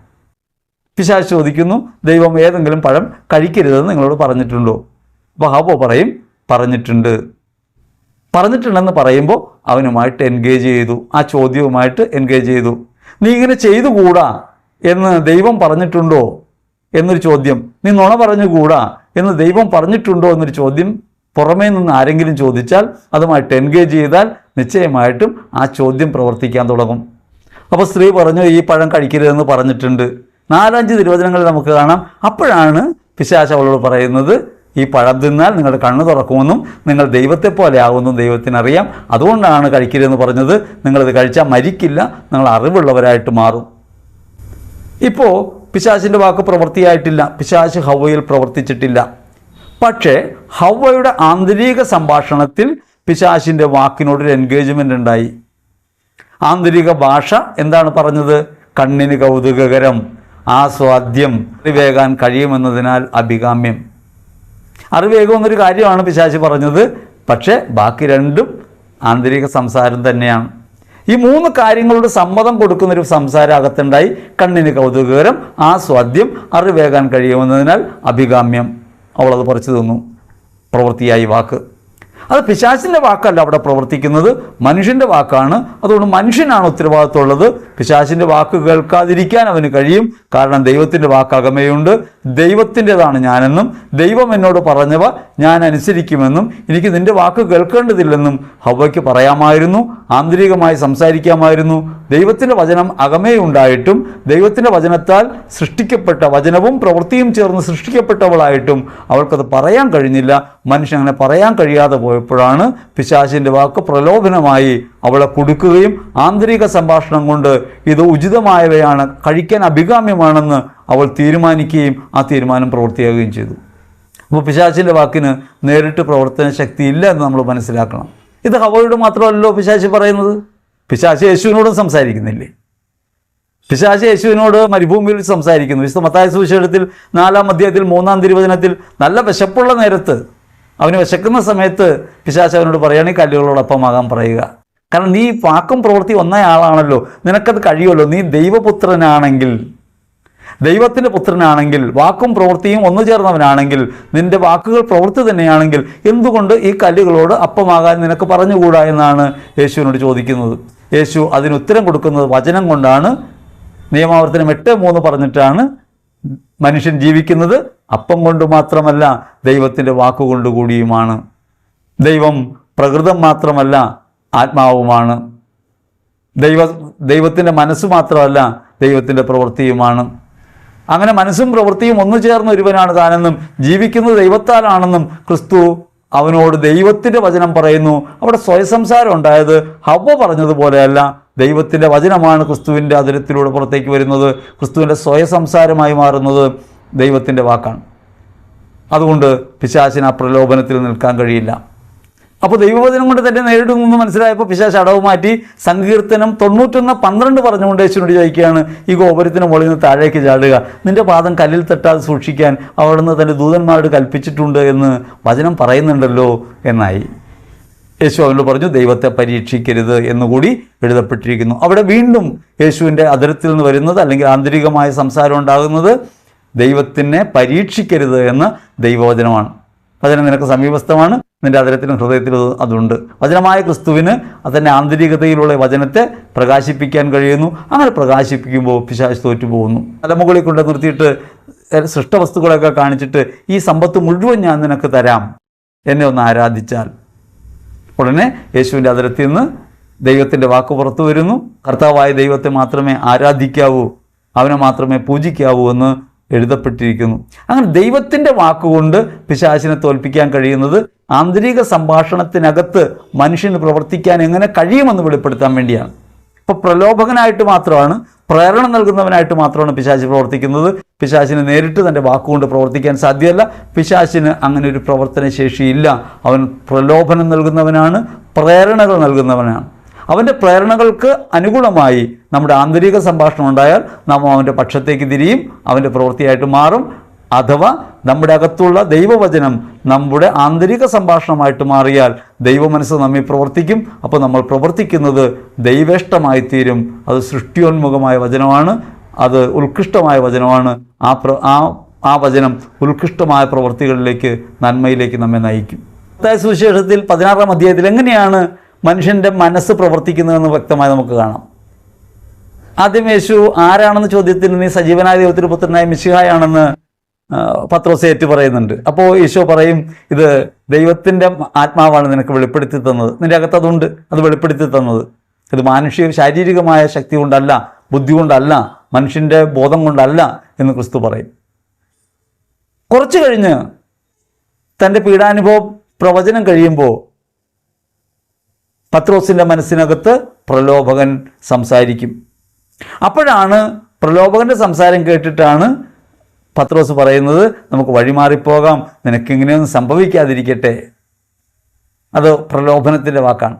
പിശാച് ചോദിക്കുന്നു, ദൈവം ഏതെങ്കിലും പഴം കഴിക്കരുതെന്ന് നിങ്ങളോട് പറഞ്ഞിട്ടുണ്ടോ? അപ്പോൾ ഹവ്വ പറയും, പറഞ്ഞിട്ടുണ്ടെന്ന് പറയുമ്പോൾ അവനുമായിട്ട് എൻഗേജ് ചെയ്തു, ആ ചോദ്യവുമായിട്ട് എൻഗേജ് ചെയ്തു. നീ ഇങ്ങനെ ചെയ്തുകൂടാ എന്ന് ദൈവം പറഞ്ഞിട്ടുണ്ടോ എന്നൊരു ചോദ്യം, നീ നുണ പറഞ്ഞുകൂടാ എന്ന് ദൈവം പറഞ്ഞിട്ടുണ്ടോ എന്നൊരു ചോദ്യം പുറമേ നിന്ന് ആരെങ്കിലും ചോദിച്ചാൽ, അതുമായിട്ട് എൻഗേജ് ചെയ്താൽ നിശ്ചയമായിട്ടും ആ ചോദ്യം പ്രവർത്തിക്കാൻ തുടങ്ങും. അപ്പോൾ സ്ത്രീ പറഞ്ഞു, ഈ പഴം കഴിക്കരുതെന്ന് പറഞ്ഞിട്ടുണ്ട്. 4-5 തിരുവചനങ്ങളിൽ നമുക്ക് കാണാം. അപ്പോഴാണ് പിശാച് അവളോട് പറയുന്നത്, ഈ പഴം തിന്നാൽ നിങ്ങളുടെ കണ്ണ് തുറക്കുമെന്നും നിങ്ങൾ ദൈവത്തെ പോലെ ആകുമെന്നും ദൈവത്തിനറിയാം, അതുകൊണ്ടാണ് കഴിക്കരുതെന്ന് പറഞ്ഞത്. നിങ്ങളിത് കഴിച്ചാൽ മരിക്കില്ല, നിങ്ങൾ അറിവുള്ളവരായിട്ട് മാറും. ഇപ്പോൾ പിശാചിൻ്റെ വാക്ക് പ്രവൃത്തിയായിട്ടില്ല, പിശാച് ഹവ്വയിൽ പ്രവർത്തിച്ചിട്ടില്ല. പക്ഷേ ഹവ്വയുടെ ആന്തരിക സംഭാഷണത്തിൽ പിശാചിൻ്റെ വാക്കിനോടൊരു എൻഗേജ്മെൻ്റ് ഉണ്ടായി. ആന്തരിക ഭാഷ എന്താണ് പറഞ്ഞത്? കണ്ണിന് കൗതുകകരം, ആസ്വാദ്യം, അറിവേകാൻ കഴിയുമെന്നതിനാൽ അഭികാമ്യം. അറിവേകുമെന്നൊരു കാര്യമാണ് പിശാച് പറഞ്ഞത്. പക്ഷേ ബാക്കി രണ്ടും ആന്തരിക സംസാരം തന്നെയാണ്. ഈ 3 കാര്യങ്ങളുടെ സമ്മതം കൊടുക്കുന്നൊരു സംസാരം അകത്തുണ്ടായി. കണ്ണിന് കൗതുകകരം, ആസ്വാദ്യം, അറിവേകാൻ കഴിയുമെന്നതിനാൽ അഭികാമ്യം. അവളത് പറിച്ചു തന്നു. പ്രവൃത്തിയായി വാക്ക്. അത് പിശാചിൻ്റെ വാക്കല്ല അവിടെ പ്രവർത്തിക്കുന്നത്, മനുഷ്യൻ്റെ വാക്കാണ്. അതുകൊണ്ട് മനുഷ്യനാണ് ഉത്തരവാദിത്വമുള്ളത്. പിശാചിൻ്റെ വാക്ക് കേൾക്കാതിരിക്കാൻ അവന് കഴിയും. കാരണം ദൈവത്തിൻ്റെ വാക്ക് അകമേയുണ്ട്. ദൈവത്തിൻ്റെതാണ് ഞാനെന്നും ദൈവം എന്നോട് പറഞ്ഞവ ഞാൻ അനുസരിക്കുമെന്നും എനിക്ക് നിൻ്റെ വാക്ക് കേൾക്കേണ്ടതില്ലെന്നും ഹവ്വയ്ക്ക് പറയാമായിരുന്നു. ആന്തരികമായി സംസാരിക്കാമായിരുന്നു. ദൈവത്തിൻ്റെ വചനം അകമേയുണ്ടായിട്ടും ദൈവത്തിൻ്റെ വചനത്താൽ സൃഷ്ടിക്കപ്പെട്ട വചനവും പ്രവൃത്തിയും ചേർന്ന് സൃഷ്ടിക്കപ്പെട്ടവളായിട്ടും അവൾക്കത് പറയാൻ കഴിഞ്ഞില്ല. മനുഷ്യൻ അങ്ങനെ പറയാൻ കഴിയാതെ പോയപ്പോഴാണ് പിശാചിൻ്റെ വാക്ക് പ്രലോഭനമായി അവളെ കുടുക്കുകയും ആന്തരിക സംഭാഷണം കൊണ്ട് ഇത് ഉചിതമായവയാണ്, കഴിക്കാൻ അഭികാമ്യമാണെന്ന് അവൾ തീരുമാനിക്കുകയും ആ തീരുമാനം പ്രവൃത്തിയാകുകയും ചെയ്തു. അപ്പോൾ പിശാചിൻ്റെ വാക്കിന് നേരിട്ട് പ്രവർത്തന ശക്തി ഇല്ല എന്ന് നമ്മൾ മനസ്സിലാക്കണം. ഇത് ഹവ്വയോട് മാത്രമല്ലല്ലോ പിശാച് പറയുന്നത്. പിശാച് യേശുവിനോടും സംസാരിക്കുന്നില്ലേ? പിശാച് യേശുവിനോട് മരുഭൂമിയിൽ സംസാരിക്കുന്നു. വിശുദ്ധ മത്തായി സുവിശേഷത്തിൽ 4-ാം അധ്യായത്തിൽ 3-ാം തിരുവചനത്തിൽ നല്ല വിശപ്പുള്ള നേരത്ത്, അവന് വിശക്കുന്ന സമയത്ത് പിശാച് അവനോട് പറയുകയാണെങ്കിൽ കല്ലുകളോടൊപ്പമാകാൻ പറയുക. കാരണം നീ വാക്കും പ്രവൃത്തി ഒന്നയാളാണല്ലോ, നിനക്കത് കഴിയുമല്ലോ. നീ ദൈവപുത്രനാണെങ്കിൽ, ദൈവത്തിൻ്റെ പുത്രനാണെങ്കിൽ, വാക്കും പ്രവൃത്തിയും ഒന്നു ചേർന്നവനാണെങ്കിൽ, നിൻ്റെ വാക്കുകൾ പ്രവൃത്തി തന്നെയാണെങ്കിൽ എന്തുകൊണ്ട് ഈ കല്ലുകളോട് അപ്പമാകാൻ നിനക്ക് പറഞ്ഞുകൂടാ എന്നാണ് യേശുവിനോട് ചോദിക്കുന്നത്. യേശു അതിനുത്തരം കൊടുക്കുന്നത് വചനം കൊണ്ടാണ്. നിയമാവർത്തനം 8:3 പറഞ്ഞിട്ടാണ് മനുഷ്യൻ ജീവിക്കുന്നത്. അപ്പം കൊണ്ട് മാത്രമല്ല, ദൈവത്തിൻ്റെ വാക്കുകൊണ്ട് കൂടിയുമാണ്. ദൈവം പ്രകൃതം മാത്രമല്ല, ആത്മാവുമാണ്. ദൈവത്തിൻ്റെ മനസ്സ് മാത്രമല്ല, ദൈവത്തിൻ്റെ പ്രവൃത്തിയുമാണ്. അങ്ങനെ മനസ്സും പ്രവൃത്തിയും ഒന്നു ചേർന്ന ഒരുവനാണ് താനെന്നും ജീവിക്കുന്നത് ദൈവത്താലാണെന്നും ക്രിസ്തു അവനോട് ദൈവത്തിൻ്റെ വചനം പറയുന്നു. അവിടെ സ്വയസംസാരം ഉണ്ടായത് ഹവ്വ പറഞ്ഞതുപോലെയല്ല. ദൈവത്തിൻ്റെ വചനമാണ് ക്രിസ്തുവിൻ്റെ അതിരത്തിലൂടെ പുറത്തേക്ക് വരുന്നത്. ക്രിസ്തുവിൻ്റെ സ്വയസംസാരമായി മാറുന്നത് ദൈവത്തിൻ്റെ വാക്കാണ്. അതുകൊണ്ട് പിശാചിന് ആ പ്രലോഭനത്തിൽ നിൽക്കാൻ കഴിയില്ല. അപ്പോൾ ദൈവവചനം കൊണ്ട് തന്നെ നേരിടുന്നു മനസ്സിലായപ്പോൾ പിശാച് അടവ് മാറ്റി സങ്കീർത്തനം 91:12 പറഞ്ഞുകൊണ്ട് യേശുവിനോട് ചോദിക്കുകയാണ്, ഈ ഗോപുരത്തിന് മുകളിൽ നിന്ന് താഴേക്ക് ചാടുക, നിന്റെ പാദം കല്ലിൽ തട്ടാതെ സൂക്ഷിക്കാൻ അവിടുന്ന് തൻ്റെ ദൂതന്മാരോട് കൽപ്പിച്ചിട്ടുണ്ട് എന്ന് വചനം പറയുന്നുണ്ടല്ലോ എന്നായി. യേശു അവനോട് പറഞ്ഞു, ദൈവത്തെ പരീക്ഷിക്കരുത് എന്നുകൂടി എഴുതപ്പെട്ടിരിക്കുന്നു. അവിടെ വീണ്ടും യേശുവിൻ്റെ അതിരത്തിൽ നിന്ന് വരുന്നത് അല്ലെങ്കിൽ ആന്തരികമായ സംസാരം ഉണ്ടാകുന്നത് ദൈവത്തിനെ പരീക്ഷിക്കരുത് എന്ന ദൈവവചനമാണ്. വചനം നിനക്ക് സമീപസ്ഥമാണ്, നിൻ്റെ അതിരത്തിലും ഹൃദയത്തിലും അതുണ്ട്. വചനമായ ക്രിസ്തുവിന് അതിൻ്റെ ആന്തരികതയിലുള്ള വചനത്തെ പ്രകാശിപ്പിക്കാൻ കഴിയുന്നു. അങ്ങനെ പ്രകാശിപ്പിക്കുമ്പോൾ പിശാച് തോറ്റുപോകുന്നു. തലമുകളിൽ കൊണ്ട് നിർത്തിയിട്ട് സൃഷ്ടവസ്തുക്കളൊക്കെ കാണിച്ചിട്ട് ഈ സമ്പത്ത് മുഴുവൻ ഞാൻ നിനക്ക് തരാം, എന്നെ ഒന്ന് ആരാധിച്ചാൽ, ഉടനെ യേശുവിൻ്റെ അതിരത്തിൽ നിന്ന് ദൈവത്തിൻ്റെ വാക്ക് പുറത്തു വരുന്നു. കർത്താവായ ദൈവത്തെ മാത്രമേ ആരാധിക്കാവൂ, അവനെ മാത്രമേ പൂജിക്കാവൂ എന്ന് എഴുതപ്പെട്ടിരിക്കുന്നു. അങ്ങനെ ദൈവത്തിൻ്റെ വാക്കുകൊണ്ട് പിശാചിനെ തോൽപ്പിക്കാൻ കഴിയുന്നത് ആന്തരിക സംഭാഷണത്തിനകത്ത് മനുഷ്യന് പ്രവർത്തിക്കാൻ എങ്ങനെ കഴിയുമെന്ന് വെളിപ്പെടുത്താൻ വേണ്ടിയാണ്. ഇപ്പോൾ പ്രലോഭകനായിട്ട് മാത്രമാണ്, പ്രേരണ നൽകുന്നവനായിട്ട് മാത്രമാണ് പിശാച് പ്രവർത്തിക്കുന്നത്. പിശാചിന് നേരിട്ട് തൻ്റെ വാക്കുകൊണ്ട് പ്രവർത്തിക്കാൻ സാധ്യമല്ല. പിശാചിന് അങ്ങനെ ഒരു പ്രവർത്തന ശേഷിയില്ല. അവൻ പ്രലോഭനം നൽകുന്നവനാണ്, പ്രേരണകൾ നൽകുന്നവനാണ്. അവൻ്റെ പ്രേരണകൾക്ക് അനുകൂലമായി നമ്മുടെ ആന്തരിക സംഭാഷണം ഉണ്ടായാൽ നാം അവൻ്റെ പക്ഷത്തേക്ക് തിരിയും, അവൻ്റെ പ്രവൃത്തിയായിട്ട് മാറും. അഥവാ നമ്മുടെ അകത്തുള്ള ദൈവവചനം നമ്മുടെ ആന്തരിക സംഭാഷണമായിട്ട് മാറിയാൽ ദൈവമനസ്സ് നമ്മിൽ പ്രവർത്തിക്കും. അപ്പോൾ നമ്മൾ പ്രവർത്തിക്കുന്നത് ദൈവേഷ്ടമായി തീരും. അത് സൃഷ്ടിയോന്മുഖമായ വചനമാണ്, അത് ഉത്കൃഷ്ടമായ വചനമാണ്. ആ വചനം ഉത്കൃഷ്ടമായ പ്രവൃത്തികളിലേക്ക്, നന്മയിലേക്ക് നമ്മെ നയിക്കും. മത്തായി സുവിശേഷത്തിൽ 16-ാം അധ്യായത്തിൽ എങ്ങനെയാണ് മനുഷ്യൻ്റെ മനസ്സ് പ്രവർത്തിക്കുന്നതെന്ന് വ്യക്തമായി നമുക്ക് കാണാം. ആദ്യം യേശു ആരാണെന്ന് ചോദ്യത്തിന് നീ സജീവനായ ദൈവത്തിൻ്റെ പുത്രനായ മിശിഹായാണെന്ന് പത്രോസ് ഏറ്റു പറയുന്നുണ്ട്. അപ്പോൾ ഈശോ പറയും, ഇത് ദൈവത്തിൻ്റെ ആത്മാവാണ് നിനക്ക് വെളിപ്പെടുത്തി തന്നത്, നിൻ്റെ അകത്ത് അതുണ്ട്, അത് വെളിപ്പെടുത്തി തന്നത്. ഇത് മാനുഷിക ശാരീരികമായ ശക്തി കൊണ്ടല്ല, ബുദ്ധി കൊണ്ടല്ല, മനുഷ്യൻ്റെ ബോധം കൊണ്ടല്ല എന്ന് ക്രിസ്തു പറയും. കുറച്ച് കഴിഞ്ഞ് തൻ്റെ പീഡാനുഭവ പ്രവചനം കഴിയുമ്പോൾ പത്രോസിൻ്റെ മനസ്സിനകത്ത് പ്രലോഭകൻ സംസാരിക്കും. അപ്പോഴാണ് പ്രലോഭകൻ്റെ സംസാരം കേട്ടിട്ടാണ് പത്രോസ് പറയുന്നത്, നമുക്ക് വഴിമാറിപ്പോകാം, നിനക്കിങ്ങനെയൊന്നും സംഭവിക്കാതിരിക്കട്ടെ. അത് പ്രലോഭനത്തിൻ്റെ വാക്കാണ്,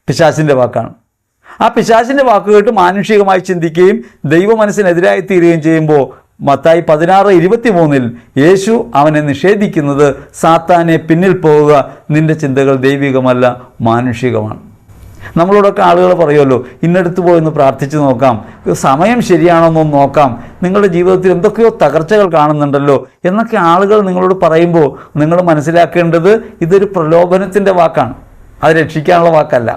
പിശാചിൻ്റെ വാക്കാണ്. ആ പിശാചിൻ്റെ വാക്ക് കേട്ട് മാനുഷികമായി ചിന്തിക്കുകയും ദൈവ മനസ്സിനെതിരായി തീരുകയും ചെയ്യുമ്പോൾ മത്തായി 16:23 യേശു അവനെ നിഷേധിക്കുന്നത്, സാത്താനെ പിന്നിൽ പോവുക, നിന്റെ ചിന്തകൾ ദൈവികമല്ല മാനുഷികമാണ്. നമ്മളോടൊക്കെ ആളുകൾ പറയുമല്ലോ, ഇന്നടുത്ത് പോയെന്ന് പ്രാർത്ഥിച്ച് നോക്കാം, സമയം ശരിയാണോന്നൊന്ന് നോക്കാം, നിങ്ങളുടെ ജീവിതത്തിൽ എന്തൊക്കെയോ തകർച്ചകൾ കാണുന്നുണ്ടല്ലോ എന്നൊക്കെ ആളുകൾ നിങ്ങളോട് പറയുമ്പോൾ നിങ്ങൾ മനസ്സിലാക്കേണ്ടത് ഇതൊരു പ്രലോഭനത്തിൻ്റെ വാക്കാണ്, അത് രക്ഷിക്കാനുള്ള വാക്കല്ല.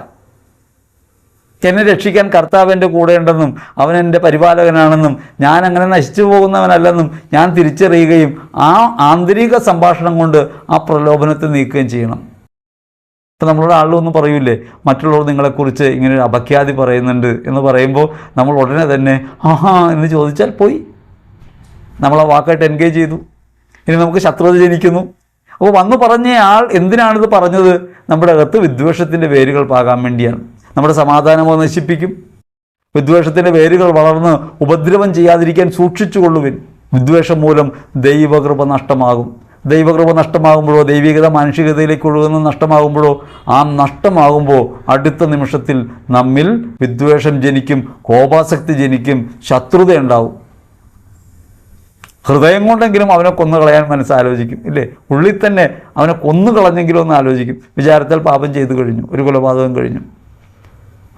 എന്നെ രക്ഷിക്കാൻ കർത്താവ് എൻ്റെ കൂടെയുണ്ടെന്നും അവൻ എൻ്റെ പരിപാലകനാണെന്നും ഞാൻ അങ്ങനെ നശിച്ചു പോകുന്നവനല്ലെന്നും ഞാൻ തിരിച്ചറിയുകയും ആ ആന്തരിക സംഭാഷണം കൊണ്ട് ആ പ്രലോഭനത്തെ നീക്കുകയും ചെയ്യണം. ഇപ്പം നമ്മളോട് ആളുകളൊന്നും പറയൂലേ, മറ്റുള്ളവർ നിങ്ങളെക്കുറിച്ച് ഇങ്ങനെ ഒരു അപഖ്യാതി പറയുന്നുണ്ട് എന്ന് പറയുമ്പോൾ നമ്മൾ ഉടനെ തന്നെ ആഹാ എന്ന് ചോദിച്ചാൽ പോയി, നമ്മൾ ആ വാക്കായിട്ട് എൻഗേജ് ചെയ്തു. ഇനി നമുക്ക് ശത്രുത ജനിക്കുന്നു. അപ്പോൾ വന്നു പറഞ്ഞ ആൾ എന്തിനാണിത് പറഞ്ഞത്? നമ്മുടെ അകത്ത് വിദ്വേഷത്തിൻ്റെ വേരുകൾ പാകാൻ വേണ്ടിയാണ്. നമ്മുടെ സമാധാനമോ നശിപ്പിക്കും. വിദ്വേഷത്തിൻ്റെ വേരുകൾ വളർന്ന് ഉപദ്രവം ചെയ്യാതിരിക്കാൻ സൂക്ഷിച്ചുകൊള്ളുവിൻ. വിദ്വേഷം മൂലം ദൈവകൃപ നഷ്ടമാകും. ദൈവകൃപ നഷ്ടമാകുമ്പോഴോ, ദൈവികത മാനുഷികതയിലേക്ക് ഒഴുകുന്ന നഷ്ടമാകുമ്പോഴോ, ആ നഷ്ടമാകുമ്പോൾ അടുത്ത നിമിഷത്തിൽ നമ്മിൽ വിദ്വേഷം ജനിക്കും, കോപാസക്തി ജനിക്കും, ശത്രുത ഉണ്ടാവും. ഹൃദയം കൊണ്ടെങ്കിലും അവനെ കൊന്നുകളയാൻ മനസ്സാലോചിക്കും, ഇല്ലേ? ഉള്ളിൽ തന്നെ അവനെ കൊന്നുകളഞ്ഞെങ്കിലും ഒന്ന് ആലോചിക്കും. വിചാരത്താൽ പാപം ചെയ്തു കഴിഞ്ഞു, ഒരു കൊലപാതകം കഴിഞ്ഞു.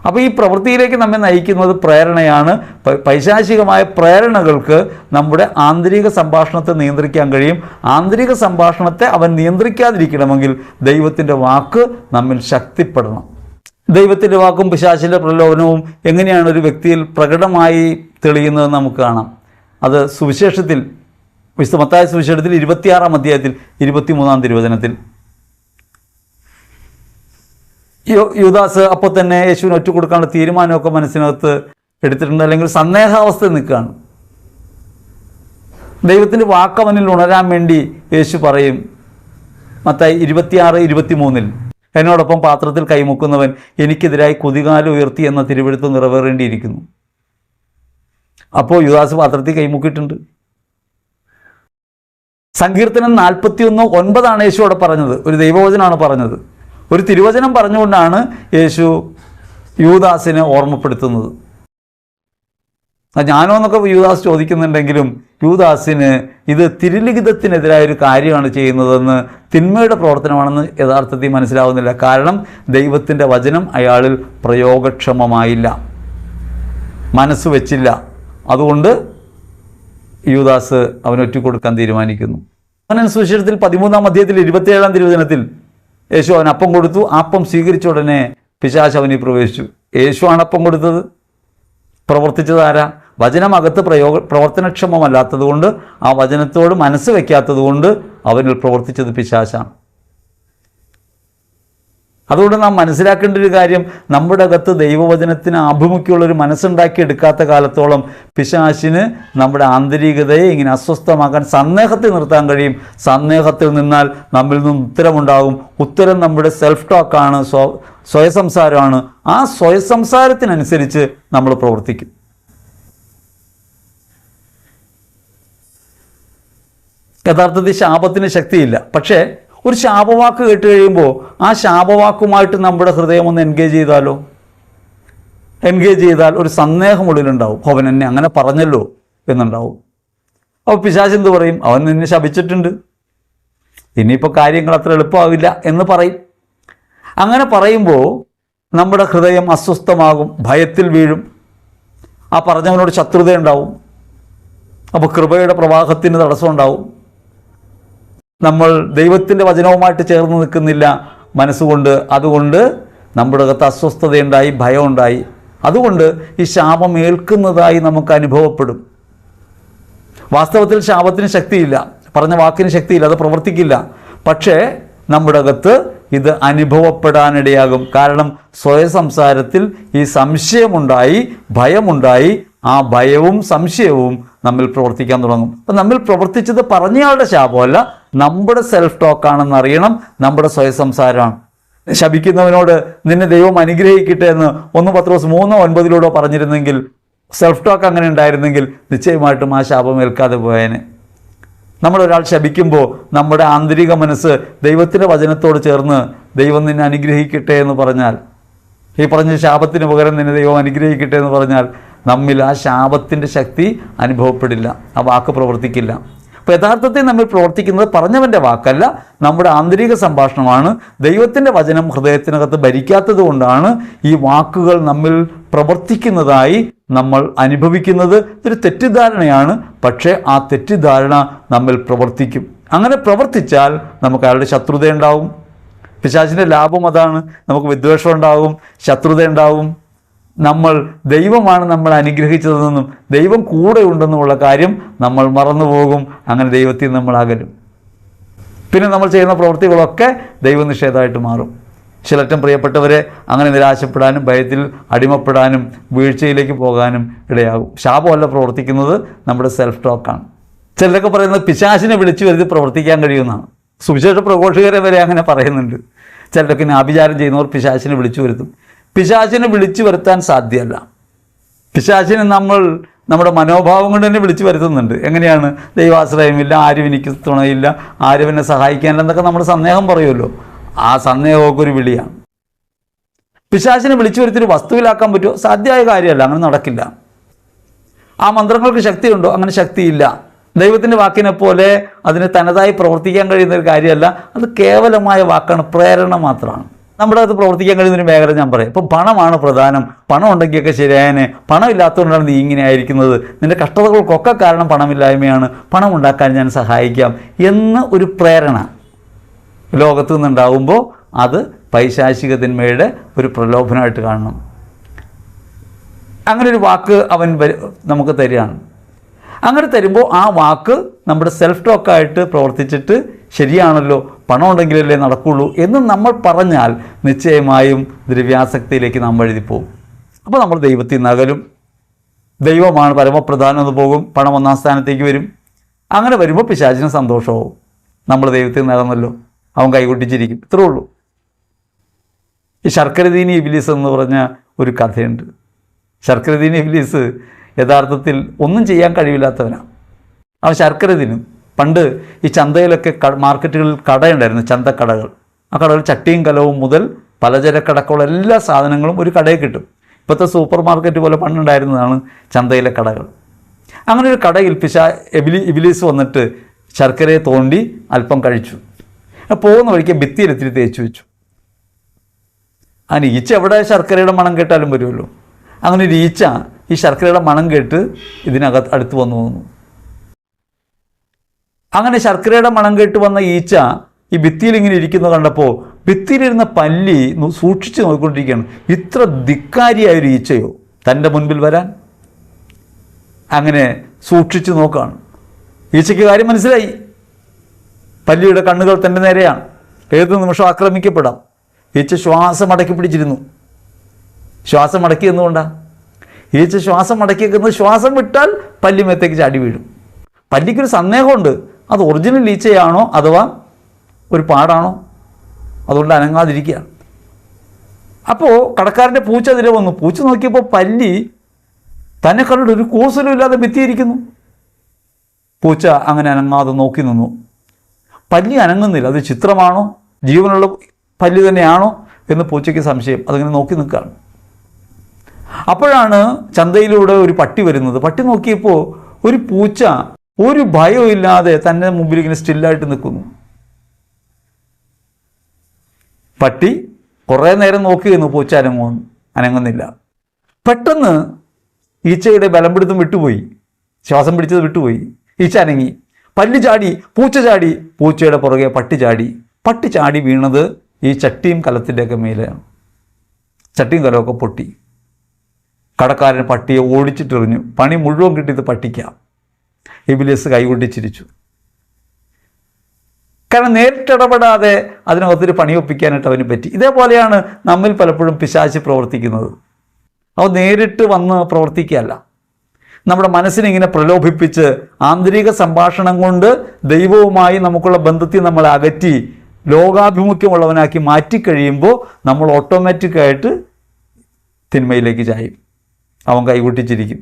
അപ്പോൾ ഈ പ്രവൃത്തിയിലേക്ക് നമ്മെ നയിക്കുന്നത് പ്രേരണയാണ്. പൈശാചികമായ പ്രേരണകൾക്ക് നമ്മുടെ ആന്തരിക സംഭാഷണത്തെ നിയന്ത്രിക്കാൻ കഴിയും. ആന്തരിക സംഭാഷണത്തെ അവൻ നിയന്ത്രിക്കാതിരിക്കണമെങ്കിൽ ദൈവത്തിൻ്റെ വാക്ക് നമ്മിൽ ശക്തിപ്പെടണം. ദൈവത്തിൻ്റെ വാക്കും പിശാചിൻ്റെ പ്രലോഭനവും എങ്ങനെയാണ് ഒരു വ്യക്തിയിൽ പ്രകടമായി തെളിയുന്നതെന്ന് നമുക്ക് കാണാം. അത് സുവിശേഷത്തിൽ, വിശുദ്ധ മത്തായി സുവിശേഷത്തിൽ 26-ാം അധ്യായത്തിൽ 23-ാം തിരുവചനത്തിൽ യൂദാസ് അപ്പോൾ തന്നെ യേശുവിന് ഒറ്റ കൊടുക്കാനുള്ള തീരുമാനമൊക്കെ മനസ്സിനകത്ത് എടുത്തിട്ടുണ്ട്, അല്ലെങ്കിൽ സന്ദേഹാവസ്ഥയിൽ നിൽക്കുകയാണ്. ദൈവത്തിൻ്റെ വാക്കവനിൽ ഉണരാൻ വേണ്ടി യേശു പറയും, മത്തായി 26-23 എന്നോടൊപ്പം പാത്രത്തിൽ കൈമുക്കുന്നവൻ എനിക്കെതിരായി കുതികാല് ഉയർത്തി എന്ന തിരുവെഴുത്ത് നിറവേറേണ്ടിയിരിക്കുന്നു. അപ്പോൾ യൂദാസ് പാത്രത്തിൽ കൈമുക്കിയിട്ടുണ്ട്. സങ്കീർത്തനം 41:9 യേശു അവിടെ പറഞ്ഞത്, ഒരു ദൈവവചനമാണ് പറഞ്ഞത്. ഒരു തിരുവചനം പറഞ്ഞുകൊണ്ടാണ് യേശു യൂദാസിനെ ഓർമ്മപ്പെടുത്തുന്നത്. ഞാനോ എന്നൊക്കെ യൂദാസ് ചോദിക്കുന്നുണ്ടെങ്കിലും യൂദാസിന് ഇത് തിരുലിഖിതത്തിനെതിരായൊരു കാര്യമാണ് ചെയ്യുന്നതെന്ന്, തിന്മയുടെ പ്രവർത്തനമാണെന്ന് യഥാർത്ഥത്തിൽ മനസ്സിലാവുന്നില്ല. കാരണം ദൈവത്തിൻ്റെ വചനം അയാളിൽ പ്രയോഗക്ഷമമായില്ല, മനസ്സ് വെച്ചില്ല. അതുകൊണ്ട് യൂദാസ് അവനൊറ്റ കൊടുക്കാൻ തീരുമാനിക്കുന്നു. യോഹന്നാൻ സുവിശേഷത്തിൽ 13-ാം അധ്യായത്തിൽ 27-ാം തിരുവചനത്തിൽ യേശു അവൻ അപ്പം കൊടുത്തു. അപ്പം സ്വീകരിച്ച ഉടനെ പിശാച് അവനിൽ പ്രവേശിച്ചു. യേശുവാണ് അപ്പം കൊടുത്തത്. പ്രവർത്തിച്ചത് ആരാ? വചനമകത്ത് പ്രവർത്തനക്ഷമമല്ലാത്തത് കൊണ്ട്, ആ വചനത്തോട് മനസ്സ് വയ്ക്കാത്തത് കൊണ്ട് അവനിൽ പ്രവർത്തിച്ചത് പിശാചാണ്. അതുകൊണ്ട് നാം മനസ്സിലാക്കേണ്ട ഒരു കാര്യം, നമ്മുടെ അകത്ത് ദൈവവചനത്തിന് ആഭിമുഖ്യമുള്ളൊരു മനസ്സുണ്ടാക്കി എടുക്കാത്ത കാലത്തോളം പിശാചിന് നമ്മുടെ ആന്തരികതയെ ഇങ്ങനെ അസ്വസ്ഥമാക്കാൻ, സന്ദേഹത്തിൽ നിർത്താൻ കഴിയും. സന്ദേഹത്തിൽ നിന്നാൽ നമ്മിൽ നിന്നും ഉത്തരമുണ്ടാകും. ഉത്തരം നമ്മുടെ സെൽഫ് ടോക്കാണ്, സ്വയസംസാരമാണ്. ആ സ്വയസംസാരത്തിനനുസരിച്ച് നമ്മൾ പ്രവർത്തിക്കും. യഥാർത്ഥത്തിൽ ശാപത്തിന് ശക്തിയില്ല. പക്ഷേ ഒരു ശാപവാക്ക് കേട്ട് കഴിയുമ്പോൾ ആ ശാപവാക്കുമായിട്ട് നമ്മുടെ ഹൃദയം ഒന്ന് എൻഗേജ് ചെയ്താൽ ഒരു സന്ദേഹം ഉള്ളിലുണ്ടാവും. അവൻ എന്നെ അങ്ങനെ പറഞ്ഞല്ലോ എന്നുണ്ടാവും. അപ്പോൾ പിശാച് എന്ത് പറയും? അവൻ നിന്നെ ശപിച്ചിട്ടുണ്ട്, ഇനിയിപ്പോൾ കാര്യങ്ങൾ അത്ര എളുപ്പമാവില്ല എന്ന് പറയും. അങ്ങനെ പറയുമ്പോൾ നമ്മുടെ ഹൃദയം അസ്വസ്ഥമാകും, ഭയത്തിൽ വീഴും. ആ പറഞ്ഞവനോട് ശത്രുതയുണ്ടാവും. അപ്പോൾ കൃപയുടെ പ്രവാഹത്തിന് തടസ്സമുണ്ടാവും. നമ്മൾ ദൈവത്തിൻ്റെ വചനവുമായിട്ട് ചേർന്ന് നിൽക്കുന്നില്ല മനസ്സുകൊണ്ട്. അതുകൊണ്ട് നമ്മുടെ അകത്ത് അസ്വസ്ഥതയുണ്ടായി, ഭയമുണ്ടായി. അതുകൊണ്ട് ഈ ശാപം ഏൽക്കുന്നതായി നമുക്ക് അനുഭവപ്പെടും. വാസ്തവത്തിൽ ശാപത്തിന് ശക്തിയില്ല, പറഞ്ഞ വാക്കിന് ശക്തിയില്ല, അത് പ്രവർത്തിക്കില്ല. പക്ഷേ നമ്മുടെ അകത്ത് ഇത് അനുഭവപ്പെടാനിടയാകും. കാരണം സ്വയസംസാരത്തിൽ ഈ സംശയമുണ്ടായി, ഭയമുണ്ടായി. ആ ഭയവും സംശയവും നമ്മിൽ പ്രവർത്തിക്കാൻ തുടങ്ങും. അപ്പം നമ്മിൽ പ്രവർത്തിച്ചത് പറഞ്ഞയാളുടെ ശാപമല്ല, നമ്മുടെ സെൽഫ് ടോക്കാണെന്ന് അറിയണം, നമ്മുടെ സ്വയസംസാരമാണ്. ശപിക്കുന്നവനോട് നിന്നെ ദൈവം അനുഗ്രഹിക്കട്ടെ എന്ന് 1 പത്രോസ് 3:9 പറഞ്ഞിരുന്നെങ്കിൽ സെൽഫ് ടോക്ക് അങ്ങനെ ഉണ്ടായിരുന്നെങ്കിൽ നിശ്ചയമായിട്ടും ആ ശാപം ഏൽക്കാതെ പോയേനെ. നമ്മളൊരാൾ ശപിക്കുമ്പോൾ നമ്മുടെ ആന്തരിക മനസ്സ് ദൈവത്തിൻ്റെ വചനത്തോട് ചേർന്ന് ദൈവം നിന്നെ അനുഗ്രഹിക്കട്ടെ എന്ന് പറഞ്ഞാൽ, ഈ പറഞ്ഞ ശാപത്തിന് പകരം നിന്നെ ദൈവം അനുഗ്രഹിക്കട്ടെ എന്ന് പറഞ്ഞാൽ നമ്മിൽ ആ ശാപത്തിൻ്റെ ശക്തി അനുഭവപ്പെടില്ല, ആ വാക്ക് പ്രവർത്തിക്കില്ല. അപ്പോൾ യഥാർത്ഥത്തിൽ നമ്മൾ പ്രവർത്തിക്കുന്നത് പറഞ്ഞവൻ്റെ വാക്കല്ല, നമ്മുടെ ആന്തരിക സംഭാഷണമാണ്. ദൈവത്തിൻ്റെ വചനം ഹൃദയത്തിനകത്ത് ഭരിക്കാത്തത് കൊണ്ടാണ് ഈ വാക്കുകൾ നമ്മിൽ പ്രവർത്തിക്കുന്നതായി നമ്മൾ അനുഭവിക്കുന്നത്. ഇതൊരു തെറ്റിദ്ധാരണയാണ്, പക്ഷേ ആ തെറ്റിദ്ധാരണ നമ്മിൽ പ്രവർത്തിക്കും. അങ്ങനെ പ്രവർത്തിച്ചാൽ നമുക്ക് അയാളുടെ ശത്രുതയുണ്ടാവും. പിശാചിൻ്റെ ലാഭം അതാണ്. നമുക്ക് വിദ്വേഷം ഉണ്ടാവും, ശത്രുത ഉണ്ടാവും. നമ്മൾ ദൈവമാണ് നമ്മൾ അനുഗ്രഹിച്ചതെന്നും ദൈവം കൂടെ ഉണ്ടെന്നുമുള്ള കാര്യം നമ്മൾ മറന്നുപോകും. അങ്ങനെ ദൈവത്തിൽ നമ്മൾ അകലും. പിന്നെ നമ്മൾ ചെയ്യുന്ന പ്രവൃത്തികളൊക്കെ ദൈവനിഷേധമായിട്ട് മാറും. ചിലറ്റം പ്രിയപ്പെട്ടവരെ അങ്ങനെ നിരാശപ്പെടാനും ഭയത്തിൽ അടിമപ്പെടാനും വീഴ്ചയിലേക്ക് പോകാനും ഇടയാകും. ശാപമല്ല പ്രവർത്തിക്കുന്നത്, നമ്മുടെ സെൽഫ് ടോക്കാണ്. ചിലരൊക്കെ പറയുന്നത് പിശാചിനെ വിളിച്ചു വരുത്തി പ്രവർത്തിക്കാൻ കഴിയുമെന്നാണ്. സുവിശേഷ പ്രഘോഷകരെ വരെ അങ്ങനെ പറയുന്നുണ്ട്. ചിലരൊക്കെ ആഭിചാരം ചെയ്യുന്നവർ പിശാചിനെ വിളിച്ചു വരുത്തും. പിശാചിനെ വിളിച്ചു വരുത്താൻ സാധ്യമല്ല. പിശാചിനെ നമ്മൾ നമ്മുടെ മനോഭാവം കൊണ്ട് തന്നെ വിളിച്ചു വരുത്തുന്നുണ്ട്. എങ്ങനെയാണ്? ദൈവാശ്രയമില്ല, ആരും എനിക്ക് തുണയില്ല, ആരും എന്നെ സഹായിക്കാനില്ല എന്നൊക്കെ നമ്മൾ സന്ദേഹം പറയുമല്ലോ. ആ സന്ദേഹമൊക്കെ ഒരു വിളിയാണ്. പിശാചിനെ വിളിച്ചു വരുത്തിയൊരു വസ്തുവിലാക്കാൻ പറ്റുമോ? സാധ്യമായ കാര്യമല്ല, അങ്ങനെ നടക്കില്ല. ആ മന്ത്രങ്ങൾക്ക് ശക്തിയുണ്ടോ? അങ്ങനെ ശക്തിയില്ല. ദൈവത്തിൻ്റെ വാക്കിനെ പോലെ അതിന് തനതായി പ്രവർത്തിക്കാൻ കഴിയുന്ന ഒരു കാര്യമല്ല. അത് കേവലമായ വാക്കാണ്, പ്രേരണ മാത്രമാണ്. നമ്മുടെ അത് പ്രവർത്തിക്കാൻ കഴിയുന്നൊരു മേഖല ഞാൻ പറയാം. ഇപ്പം പണമാണ് പ്രധാനം, പണം ഉണ്ടെങ്കിലൊക്കെ ശരിയായനെ, പണം ഇല്ലാത്തതുകൊണ്ടാണ് നീ ഇങ്ങനെ ആയിരിക്കുന്നത്, നിൻ്റെ കഷ്ടതകൾക്കൊക്കെ കാരണം പണമില്ലായ്മയാണ്, പണം ഉണ്ടാക്കാൻ ഞാൻ സഹായിക്കാം എന്ന ഒരു പ്രേരണ ലോകത്തു നിന്നുണ്ടാകുമ്പോൾ അത് പൈശാചിക തിന്മയുടെ ഒരു പ്രലോഭനമായിട്ട് കാണണം. അങ്ങനെ ഒരു വാക്ക് അവൻ നമുക്ക് തരികയാണ്. അങ്ങനെ തരുമ്പോൾ ആ വാക്ക് നമ്മുടെ സെൽഫ് ടോക്കായിട്ട് പ്രവർത്തിച്ചിട്ട് ശരിയാണല്ലോ, പണം ഉണ്ടെങ്കിലല്ലേ നടക്കുള്ളൂ എന്ന് നമ്മൾ പറഞ്ഞാൽ നിശ്ചയമായും ദ്രവ്യാസക്തിയിലേക്ക് നാം വഴുതിപ്പോകും. അപ്പോൾ നമ്മൾ ദൈവത്തിൽ നിന്ന് അകലും. ദൈവമാണ് പരമപ്രധാനം എന്ന് പോകും, പണം ഒന്നാം സ്ഥാനത്തേക്ക് വരും. അങ്ങനെ വരുമ്പോൾ പിശാചിന് സന്തോഷമാവും, നമ്മൾ ദൈവത്തിൽ നിന്ന് അകന്നല്ലോ, അവൻ കൈകൊട്ടിച്ചിരിക്കും. ഇത്രേ ഉള്ളൂ. ഈ ശർക്കരദീനി ഇബ്ലീസ് എന്ന് പറഞ്ഞ ഒരു കഥയുണ്ട്. ശർക്കരദീനി ഇബ്ലീസ് യഥാർത്ഥത്തിൽ ഒന്നും ചെയ്യാൻ കഴിവില്ലാത്തവനാണ്. അവൻ ശർക്കര തിന്നും. പണ്ട് ഈ ചന്തയിലൊക്കെ മാർക്കറ്റുകളിൽ കടയുണ്ടായിരുന്നു, ചന്തക്കടകൾ. ആ കടകൾ ചട്ടിയും കലവും മുതൽ പലചരക്കടക്കമുള്ള എല്ലാ സാധനങ്ങളും ഒരു കടയിൽ കിട്ടും. ഇപ്പോഴത്തെ സൂപ്പർ മാർക്കറ്റ് പോലെ പണ്ടുണ്ടായിരുന്നതാണ് ചന്തയിലെ കടകൾ. അങ്ങനെ ഒരു കടയിൽ ഇബ്ലീസ് വന്നിട്ട് ശർക്കരയെ തോണ്ടി അല്പം കഴിച്ചു. പോകുന്ന വഴിക്ക് ഭിത്തിയിലെത്തിരി തേച്ച് വെച്ചു. അങ്ങനെ ഈച്ച എവിടെ ശർക്കരയുടെ മണം കേട്ടാലും വരുമല്ലോ. അങ്ങനെ ഒരു ഈച്ച ഈ ശർക്കരയുടെ മണം കേട്ട് അടുത്ത് വന്നു. അങ്ങനെ ശർക്കരയുടെ മണം കേട്ട് വന്ന ഈച്ച ഈ ഭിത്തിയിൽ ഇങ്ങനെ ഇരിക്കുന്നത് കണ്ടപ്പോൾ ഭിത്തിയിലിരുന്ന പല്ലി സൂക്ഷിച്ച് നോക്കിക്കൊണ്ടിരിക്കുകയാണ്. ഇത്ര ധിക്കാരിയായൊരു ഈച്ചയോ തൻ്റെ മുൻപിൽ വരാൻ? അങ്ങനെ സൂക്ഷിച്ച് നോക്കുകയാണ്. ഈച്ചയ്ക്ക് കാര്യം മനസ്സിലായി. പല്ലിയുടെ കണ്ണുകൾ തൻ്റെ നേരെയാണ്, ഏത് നിമിഷം ആക്രമിക്കപ്പെടാം. ഈച്ച ശ്വാസം അടക്കി പിടിച്ചിരുന്നു. ശ്വാസം അടക്കി എന്നുകൊണ്ടാണ് ഈച്ച ശ്വാസം അടക്കിയേക്കുന്നത്. ശ്വാസം വിട്ടാൽ പല്ലി മേത്തേക്ക് ചാടി വീഴും. പല്ലിക്കൊരു സന്ദേഹമുണ്ട്, അത് ഒറിജിനൽ ഈച്ചയാണോ അഥവാ ഒരു പാടാണോ, അതുകൊണ്ട് അനങ്ങാതിരിക്കുക. അപ്പോൾ കടക്കാരൻ്റെ പൂച്ച അതിലെ വന്നു. പൂച്ച നോക്കിയപ്പോൾ പല്ലി തന്നെ കണ്ടിട്ട് ഒരു കൂസലും ഇല്ലാതെ ഭിത്തിയിരിക്കുന്നു. പൂച്ച അങ്ങനെ അനങ്ങാതെ നോക്കി നിന്നു. പല്ലി അനങ്ങുന്നില്ല. അത് ചിത്രമാണോ, ജീവനുള്ള പല്ലി തന്നെയാണോ എന്ന് പൂച്ചയ്ക്ക് സംശയം. അതിങ്ങനെ നോക്കി നിൽക്കുകയാണ്. അപ്പോഴാണ് ചന്തയിലൂടെ ഒരു പട്ടി വരുന്നത്. പട്ടി നോക്കിയപ്പോൾ ഒരു പൂച്ച ഒരു ഭയവും ഇല്ലാതെ തന്നെ മുമ്പിൽ ഇങ്ങനെ സ്റ്റില്ലായിട്ട് നിൽക്കുന്നു. പട്ടി കുറേ നേരം നോക്കി നിന്നു, പൂച്ച അനങ്ങുന്നില്ല. പെട്ടെന്ന് ഈച്ചയുടെ ബലം പിടുത്തം വിട്ടുപോയി, ശ്വാസം പിടിച്ചത് വിട്ടുപോയി. ഈച്ച അനങ്ങി, പല്ല് ചാടി, പൂച്ച ചാടി, പൂച്ചയുടെ പുറകെ പട്ടി ചാടി. പട്ടി ചാടി വീണത് ഈ ചട്ടിയും കലത്തിൻ്റെയൊക്കെ മേലെയാണ്. ചട്ടിയും കലമൊക്കെ പൊട്ടി. കടക്കാരൻ പട്ടിയെ ഓടിച്ചിട്ടെറിഞ്ഞു. പണി മുഴുവൻ കിട്ടിയത് പട്ടിക്കാം. ഇബ്ലീസ് കൈകൊട്ടിച്ചിരിച്ചു. കാരണം നേരിട്ടിടപെടാതെ അതിനകത്തൊരു പണിയൊപ്പിക്കാനായിട്ട് അവന് പറ്റി. ഇതേപോലെയാണ് നമ്മിൽ പലപ്പോഴും പിശാച് പ്രവർത്തിക്കുന്നത്. അവ നേരിട്ട് വന്ന് പ്രവർത്തിക്കുകയല്ല, നമ്മുടെ മനസ്സിനെ ഇങ്ങനെ പ്രലോഭിപ്പിച്ച് ആന്തരിക സംഭാഷണം കൊണ്ട് ദൈവവുമായി നമുക്കുള്ള ബന്ധത്തിൽ നമ്മളെ അകറ്റി ലോകാഭിമുഖ്യമുള്ളവനാക്കി മാറ്റിക്കഴിയുമ്പോൾ നമ്മൾ ഓട്ടോമാറ്റിക്കായിട്ട് തിന്മയിലേക്ക് ചായും. അവൻ കൈകൊട്ടിച്ചിരിക്കും.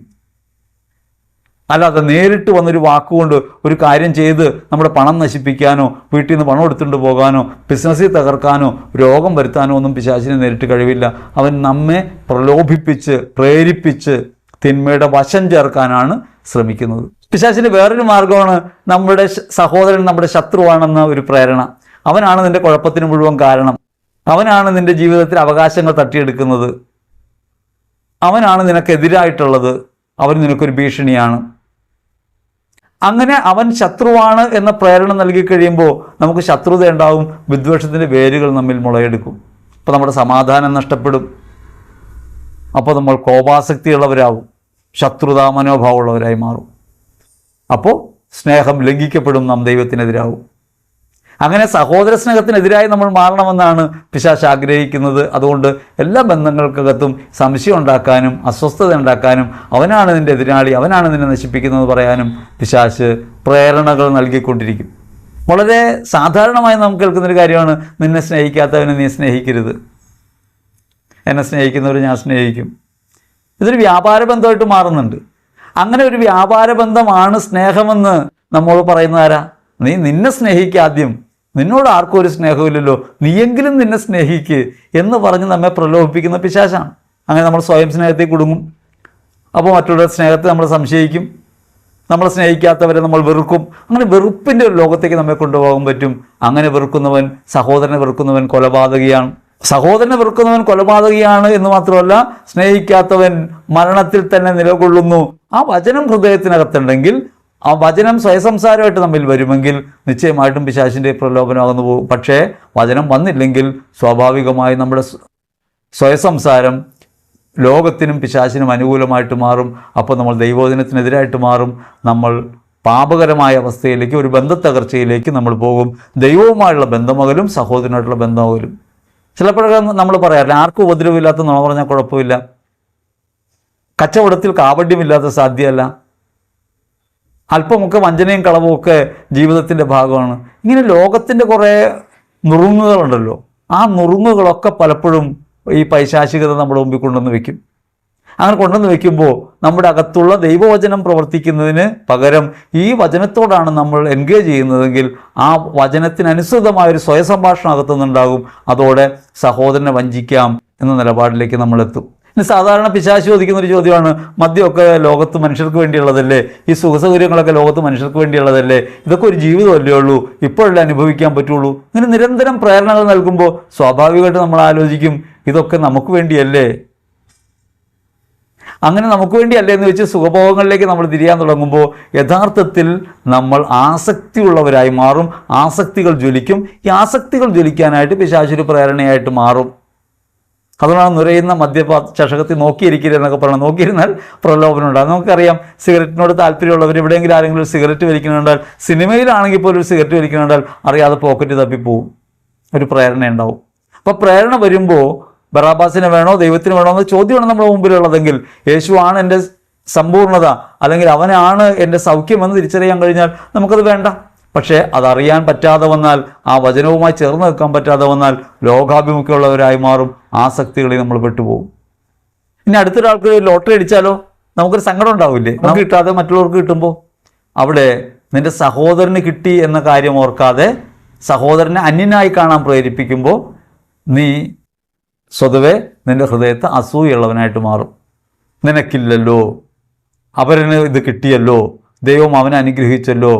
അല്ലാതെ നേരിട്ട് വന്നൊരു വാക്കുകൊണ്ട് ഒരു കാര്യം ചെയ്ത് നമ്മുടെ പണം നശിപ്പിക്കാനോ വീട്ടിൽ നിന്ന് പണം എടുത്തുകൊണ്ട് പോകാനോ ബിസിനസ്സിൽ തകർക്കാനോ രോഗം വരുത്താനോ ഒന്നും പിശാചിന് നേരിട്ട് കഴിവില്ല. അവൻ നമ്മെ പ്രലോഭിപ്പിച്ച് പ്രേരിപ്പിച്ച് തിന്മയുടെ വശം ചേർക്കാനാണ് ശ്രമിക്കുന്നത്. പിശാചിൻ്റെ വേറൊരു മാർഗമാണ് നമ്മുടെ സഹോദരൻ നമ്മുടെ ശത്രുവാണെന്ന ഒരു പ്രേരണ. അവനാണ് നിൻ്റെ കുഴപ്പത്തിന് മുഴുവൻ കാരണം. അവനാണ് നിൻ്റെ ജീവിതത്തിൽ അവകാശങ്ങൾ തട്ടിയെടുക്കുന്നത്. അവനാണ് നിനക്കെതിരായിട്ടുള്ളത്. അവൻ നിനക്കൊരു ഭീഷണിയാണ്. അങ്ങനെ അവൻ ശത്രുവാണ് എന്ന പ്രേരണ നൽകി കഴിയുമ്പോൾ നമുക്ക് ശത്രുത ഉണ്ടാവും. വിദ്വേഷത്തിൻ്റെ വേരുകൾ നമ്മിൽ മുളയെടുക്കും. അപ്പോൾ നമ്മുടെ സമാധാനം നഷ്ടപ്പെടും. അപ്പോൾ നമ്മൾ കോപാസക്തിയുള്ളവരാകും. ശത്രുതാ മനോഭാവമുള്ളവരായി മാറും. അപ്പോൾ സ്നേഹം ലംഘിക്കപ്പെടും. നാം ദൈവത്തിനെതിരാകും. അങ്ങനെ സഹോദര സ്നേഹത്തിനെതിരായി നമ്മൾ മാറണമെന്നാണ് പിശാച് ആഗ്രഹിക്കുന്നത്. അതുകൊണ്ട് എല്ലാ ബന്ധങ്ങൾക്കകത്തും സംശയം ഉണ്ടാക്കാനും അസ്വസ്ഥത ഉണ്ടാക്കാനും അവനാണ് നിൻ്റെ എതിരാളി, അവനാണ് നിന്നെ നശിപ്പിക്കുന്നത് പറയാനും പിശാച് പ്രേരണകൾ നൽകിക്കൊണ്ടിരിക്കും. വളരെ സാധാരണമായി നാം കേൾക്കുന്നൊരു കാര്യമാണ്, നിന്നെ സ്നേഹിക്കാത്തവനെ നീ സ്നേഹിക്കരുത്, എന്നെ സ്നേഹിക്കുന്നവർ ഞാൻ സ്നേഹിക്കും. ഇതൊരു വ്യാപാര ബന്ധമായിട്ട് മാറുന്നുണ്ട്. അങ്ങനെ ഒരു വ്യാപാര ബന്ധമാണ് സ്നേഹമെന്ന് നമ്മോട് പറയുന്നതാരാ? നീ നിന്നെ സ്നേഹിക്കാദ്യം, നിന്നോട് ആർക്കും ഒരു സ്നേഹമില്ലല്ലോ, നീയെങ്കിലും നിന്നെ സ്നേഹിക്ക് എന്ന് പറഞ്ഞ് നമ്മെ പ്രലോഭിപ്പിക്കുന്ന പിശാചാണ്. അങ്ങനെ നമ്മൾ സ്വയം സ്നേഹത്തിൽ കുടുങ്ങും. അപ്പോൾ മറ്റുള്ളവരുടെ സ്നേഹത്തെ നമ്മൾ സംശയിക്കും. നമ്മൾ സ്നേഹിക്കാത്തവരെ നമ്മൾ വെറുക്കും. അങ്ങനെ വെറുപ്പിൻ്റെ ഒരു ലോകത്തേക്ക് നമ്മെ കൊണ്ടുപോകാൻ പറ്റും. അങ്ങനെ വെറുക്കുന്നവൻ, സഹോദരനെ വെറുക്കുന്നവൻ കൊലപാതകിയാണ്. സഹോദരനെ വെറുക്കുന്നവൻ കൊലപാതകിയാണ് എന്ന് മാത്രമല്ല, സ്നേഹിക്കാത്തവൻ മരണത്തിൽ തന്നെ നിലകൊള്ളുന്നു. ആ വചനം ഹൃദയത്തിനകത്തുണ്ടെങ്കിൽ, ആ വചനം സ്വയസംസാരമായിട്ട് നമ്മിൽ വരുമെങ്കിൽ നിശ്ചയമായിട്ടും പിശാചിൻ്റെ പ്രലോഭനമാകുന്നു പോകും. പക്ഷേ വചനം വന്നില്ലെങ്കിൽ സ്വാഭാവികമായി നമ്മുടെ സ്വയസംസാരം ലോകത്തിനും പിശാചിനും അനുകൂലമായിട്ട് മാറും. അപ്പോൾ നമ്മൾ ദൈവവചനത്തിനെതിരായിട്ട് മാറും. നമ്മൾ പാപകരമായ അവസ്ഥയിലേക്ക്, ഒരു ബന്ധത്തകർച്ചയിലേക്ക് നമ്മൾ പോകും. ദൈവവുമായുള്ള ബന്ധമകലും സഹോദരനായിട്ടുള്ള ബന്ധമകലും. ചിലപ്പോഴൊക്കെ നമ്മൾ പറയാറില്ല, ആർക്കും ഉപദ്രവമില്ലാത്ത നുണ പറഞ്ഞാൽ കുഴപ്പമില്ല, കച്ചവടത്തിൽ കാപഢ്യമില്ലാത്ത സാധ്യമല്ല, അല്പമൊക്കെ വഞ്ചനയും കളവും ഒക്കെ ജീവിതത്തിൻ്റെ ഭാഗമാണ്. ഇങ്ങനെ ലോകത്തിൻ്റെ കുറേ നുറുങ്ങുകളുണ്ടല്ലോ. ആ നുറുങ്ങുകളൊക്കെ പലപ്പോഴും ഈ പൈശാചികത നമ്മുടെ മുമ്പിൽ കൊണ്ടുവന്ന് വയ്ക്കും. അങ്ങനെ കൊണ്ടുവന്ന് വയ്ക്കുമ്പോൾ നമ്മുടെ അകത്തുള്ള ദൈവവചനം പ്രവർത്തിക്കുന്നതിന് പകരം ഈ വചനത്തോടാണ് നമ്മൾ എൻഗേജ് ചെയ്യുന്നതെങ്കിൽ ആ വചനത്തിനനുസൃതമായൊരു സ്വയസംഭാഷണം അകത്തുനിന്നുണ്ടാകും. അതോടെ സഹോദരനെ വഞ്ചിക്കാം എന്ന നിലപാടിലേക്ക് നമ്മളെത്തും. ഇനി സാധാരണ പിശാച് ചോദിക്കുന്നൊരു ചോദ്യമാണ്, മദ്യമൊക്കെ ലോകത്ത് മനുഷ്യർക്ക് വേണ്ടിയുള്ളതല്ലേ, ഈ സുഖസൗകര്യങ്ങളൊക്കെ ലോകത്ത് മനുഷ്യർക്ക് വേണ്ടിയുള്ളതല്ലേ, ഇതൊക്കെ ഒരു ജീവിതമല്ലേ ഉള്ളൂ, ഇപ്പോഴല്ലേ അനുഭവിക്കാൻ പറ്റുള്ളൂ. ഇങ്ങനെ നിരന്തരം പ്രേരണകൾ നൽകുമ്പോൾ സ്വാഭാവികമായിട്ട് നമ്മൾ ആലോചിക്കും, ഇതൊക്കെ നമുക്ക് വേണ്ടിയല്ലേ. അങ്ങനെ നമുക്ക് വേണ്ടിയല്ലേ എന്ന് വെച്ച് സുഖഭോഗങ്ങളിലേക്ക് നമ്മൾ തിരിയാൻ തുടങ്ങുമ്പോൾ യഥാർത്ഥത്തിൽ നമ്മൾ ആസക്തിയുള്ളവരായി മാറും. ആസക്തികൾ ജ്വലിക്കും. ഈ ആസക്തികൾ ജ്വലിക്കാനായിട്ട് പിശാചൊരു പ്രേരണയായിട്ട് മാറും. അതുകൊണ്ടാണ് നുരയുന്ന ചഷകത്തിൽ നോക്കിയിരിക്കരുത് എന്നൊക്കെ പറയണം. നോക്കിയിരുന്നാൽ പ്രലോഭനം ഉണ്ടാകും. നമുക്കറിയാം, സിഗരറ്റിനോട് താല്പര്യമുള്ളവർ എവിടെയെങ്കിലും ആരെങ്കിലും ഒരു സിഗരറ്റ് വലിക്കുന്നുണ്ടാൽ, സിനിമയിലാണെങ്കിൽ പോലും ഒരു സിഗരറ്റ് വലിക്കുന്നുണ്ടാൽ അറിയാതെ പോക്കറ്റ് തപ്പിപ്പോവും. ഒരു പ്രേരണ ഉണ്ടാവും. അപ്പോൾ പ്രേരണ വരുമ്പോൾ ബറാബാസിനെ വേണോ ദൈവത്തിന് വേണോ എന്ന ചോദ്യമാണ് നമ്മുടെ മുമ്പിലുള്ളതെങ്കിൽ, യേശുവാണ് എൻ്റെ സമ്പൂർണ്ണത, അല്ലെങ്കിൽ അവനാണ് എൻ്റെ സൗഖ്യമെന്ന് തിരിച്ചറിയാൻ കഴിഞ്ഞാൽ നമുക്കത് വേണ്ട. പക്ഷേ അതറിയാൻ പറ്റാതെ വന്നാൽ, ആ വചനവുമായി ചേർന്ന് നിൽക്കാൻ പറ്റാതെ വന്നാൽ ലോകാഭിമുഖ്യമുള്ളവരായി മാറും. ആസക്തികളിൽ നമ്മൾ പെട്ടുപോകും. ഇനി അടുത്തൊരാൾക്ക് ലോട്ടറി അടിച്ചാലോ നമുക്കൊരു സങ്കടം ഉണ്ടാവില്ലേ? നമുക്ക് കിട്ടാതെ മറ്റുള്ളവർക്ക് കിട്ടുമ്പോൾ. അവിടെ നിൻ്റെ സഹോദരന് കിട്ടി എന്ന കാര്യം ഓർക്കാതെ സഹോദരനെ അന്യനായി കാണാൻ പ്രേരിപ്പിക്കുമ്പോൾ നീ സ്വതവേ നിൻ്റെ ഹൃദയത്തെ അസൂയുള്ളവനായിട്ട് മാറും. നിനക്കില്ലല്ലോ, അവരന് ഇത് കിട്ടിയല്ലോ, ദൈവം അവനെ അനുഗ്രഹിച്ചല്ലോ.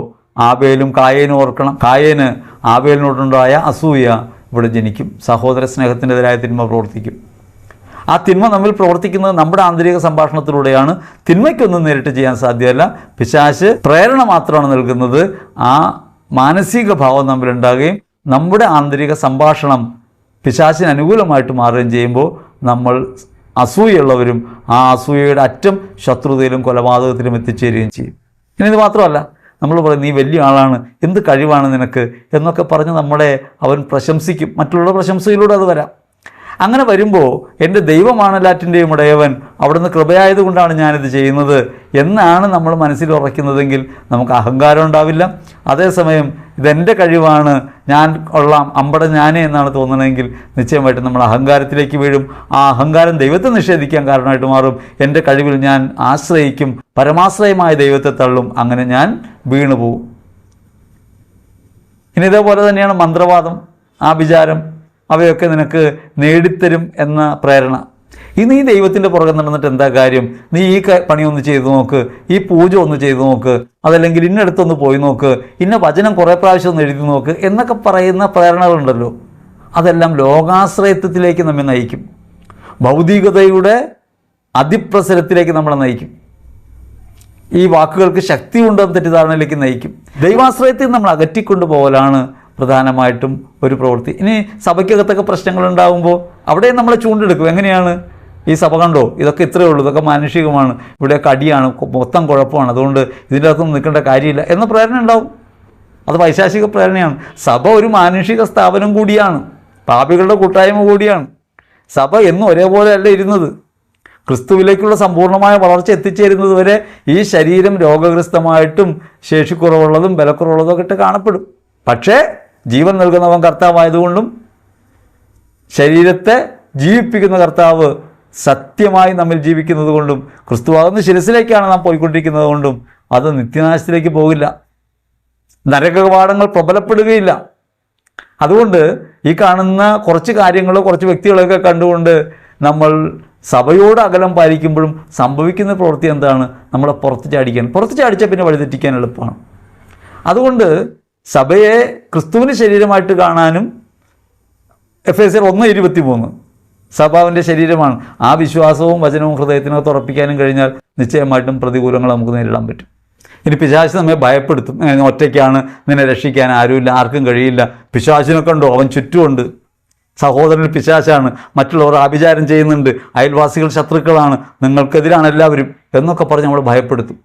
ആബേലും കായേനും ഓർക്കണം. കായേന് ആബേലിനോടുണ്ടായ അസൂയ ഇവിടെ ജനിക്കും. സഹോദര സ്നേഹത്തിനെതിരായ തിന്മ പ്രവർത്തിക്കും. ആ തിന്മ നമ്മിൽ പ്രവർത്തിക്കുന്നത് നമ്മുടെ ആന്തരിക സംഭാഷണത്തിലൂടെയാണ്. തിന്മയ്ക്കൊന്നും നേരിട്ട് ചെയ്യാൻ സാധ്യമല്ല. പിശാച് പ്രേരണ മാത്രമാണ് നൽകുന്നത്. ആ മാനസിക ഭാവം നമ്മിലുണ്ടാകുകയും നമ്മുടെ ആന്തരിക സംഭാഷണം പിശാചിന് അനുകൂലമായിട്ട് മാറുകയും ചെയ്യുമ്പോൾ നമ്മൾ അസൂയുള്ളവരും ആ അസൂയയുടെ അറ്റം ശത്രുതയിലും കൊലപാതകത്തിലും എത്തിച്ചേരുകയും ചെയ്യും. ഇനി ഇത് മാത്രമല്ല, നമ്മൾ പറയും നീ വലിയ ആളാണ്, എന്ത് കഴിവാണ് നിനക്ക് എന്നൊക്കെ പറഞ്ഞ് നമ്മളെ അവൻ പ്രശംസിക്കും. മറ്റുള്ള പ്രശംസയിലൂടെ അത് വരാം. അങ്ങനെ വരുമ്പോൾ എൻ്റെ ദൈവമാണ് എല്ലാറ്റിൻ്റെയും ഉടയവൻ, അവിടുന്ന് കൃപയായതുകൊണ്ടാണ് ഞാനിത് ചെയ്യുന്നത് എന്നാണ് നമ്മൾ മനസ്സിൽ ഉറയ്ക്കുന്നതെങ്കിൽ നമുക്ക് അഹങ്കാരം ഉണ്ടാവില്ല. അതേസമയം ഇതെൻ്റെ കഴിവാണ്, ഞാൻ കൊള്ളാം, അമ്പട ഞാനേ എന്നാണ് തോന്നണമെങ്കിൽ നിശ്ചയമായിട്ടും നമ്മൾ അഹങ്കാരത്തിലേക്ക് വീഴും. ആ അഹങ്കാരം ദൈവത്തെ നിഷേധിക്കാൻ കാരണമായിട്ട് മാറും. എൻ്റെ കഴിവിൽ ഞാൻ ആശ്രയിക്കും, പരമാശ്രയമായ ദൈവത്തെ തള്ളും, അങ്ങനെ ഞാൻ വീണുപോകും. ഇനി ഇതേപോലെ തന്നെയാണ് മന്ത്രവാദം, ആഭിചാരം, അവയൊക്കെ നിനക്ക് നേടിത്തരും എന്ന പ്രേരണ. നീ ദൈവത്തിൻ്റെ പുറകെ നടന്നിട്ട് എന്താ കാര്യം? നീ ഈ പണിയൊന്ന് ചെയ്തു നോക്ക്, ഈ പൂജ ഒന്ന് ചെയ്തു നോക്ക്, അതല്ലെങ്കിൽ ഇന്നടുത്തൊന്ന് പോയി നോക്ക്, ഇന്ന വചനം കുറേ പ്രാവശ്യം ഒന്ന് എഴുതി നോക്ക് എന്നൊക്കെ പറയുന്ന പ്രേരണകളുണ്ടല്ലോ, അതെല്ലാം ലോകാശ്രയത്വത്തിലേക്ക് നമ്മെ നയിക്കും. ഭൗതികതയുടെ അതിപ്രസരത്തിലേക്ക് നമ്മളെ നയിക്കും. ഈ വാക്കുകൾക്ക് ശക്തി ഉണ്ടെന്ന തെറ്റിദ്ധാരണയിലേക്ക് നയിക്കും. ദൈവാശ്രയത്തിൽ നമ്മൾ അകറ്റിക്കൊണ്ടു പോകലാണ് പ്രധാനമായിട്ടും ഒരു പ്രവൃത്തി. ഇനി സഭയ്ക്കകത്തൊക്കെ പ്രശ്നങ്ങളുണ്ടാകുമ്പോൾ അവിടെ നമ്മളെ ചൂണ്ടെടുക്കും. എങ്ങനെയാണ്? ഈ സഭ കണ്ടോ, ഇതൊക്കെ ഇത്രയേ ഉള്ളൂ, ഇതൊക്കെ മാനുഷികമാണ്, ഇവിടെയൊക്കെ അടിയാണ്, മൊത്തം കുഴപ്പമാണ്, അതുകൊണ്ട് ഇതിൻ്റെ അകത്തൊന്നും നിൽക്കേണ്ട കാര്യമില്ല എന്ന പ്രേരണ ഉണ്ടാവും. അത് പൈശാചിക പ്രേരണയാണ്. സഭ ഒരു മാനുഷിക സ്ഥാപനം കൂടിയാണ്, പാപികളുടെ കൂട്ടായ്മ കൂടിയാണ്. സഭ എന്നും ഒരേപോലെ അല്ല ഇരുന്നത്. ക്രിസ്തുവിലേക്കുള്ള സമ്പൂർണ്ണമായ വളർച്ച എത്തിച്ചേരുന്നത് വരെ ഈ ശരീരം രോഗഗ്രസ്തമായിട്ടും ശേഷിക്കുറവുള്ളതും ബലക്കുറവുള്ളതും ഒക്കെ കാണപ്പെടും. പക്ഷേ ജീവൻ നൽകുന്നവൻ കർത്താവായതുകൊണ്ടും ശരീരത്തെ ജീവിപ്പിക്കുന്ന കർത്താവ് സത്യമായി നമ്മിൽ ജീവിക്കുന്നത് കൊണ്ടും ക്രിസ്തുവാകുന്ന ശിരസിലേക്കാണ് നാം പോയിക്കൊണ്ടിരിക്കുന്നത് കൊണ്ടും അത് നിത്യനാശത്തിലേക്ക് പോകില്ല, നരകകവാടങ്ങൾ പ്രബലപ്പെടുകയില്ല. അതുകൊണ്ട് ഈ കാണുന്ന കുറച്ച് കാര്യങ്ങളോ കുറച്ച് വ്യക്തികളെയൊക്കെ കണ്ടുകൊണ്ട് നമ്മൾ സഭയോട് അകലം പാലിക്കുമ്പോഴും സംഭവിക്കുന്ന പ്രവൃത്തി എന്താണ്? നമ്മളെ പുറത്ത് ചാടിച്ചാൽ പിന്നെ വഴിതെറ്റിക്കാൻ എളുപ്പമാണ്. അതുകൊണ്ട് സഭയെ ക്രിസ്തുവിന് ശരീരമായിട്ട് കാണാനും എഫേസ്യർ 1:23 സഭാവിൻ്റെ ശരീരമാണ്. ആ വിശ്വാസവും വചനവും ഹൃദയത്തിനകത്ത് ഉറപ്പിക്കാനും കഴിഞ്ഞാൽ നിശ്ചയമായിട്ടും പ്രതികൂലങ്ങൾ നമുക്ക് നേരിടാൻ പറ്റും. ഇനി പിശാച് നമ്മെ ഭയപ്പെടുത്തും. ഒറ്റയ്ക്കാണ്, നിന്നെ രക്ഷിക്കാൻ ആരുമില്ല, ആർക്കും കഴിയില്ല, പിശാചിനെ കണ്ടോ, അവൻ ചുറ്റുമുണ്ട്, സഹോദരൻ പിശാചാണ്, മറ്റുള്ളവർ ആഭിചാരം ചെയ്യുന്നുണ്ട്, അയൽവാസികൾ ശത്രുക്കളാണ്, നിങ്ങൾക്കെതിരാണ് എല്ലാവരും എന്നൊക്കെ പറഞ്ഞ് നമ്മൾ ഭയപ്പെടുത്തും.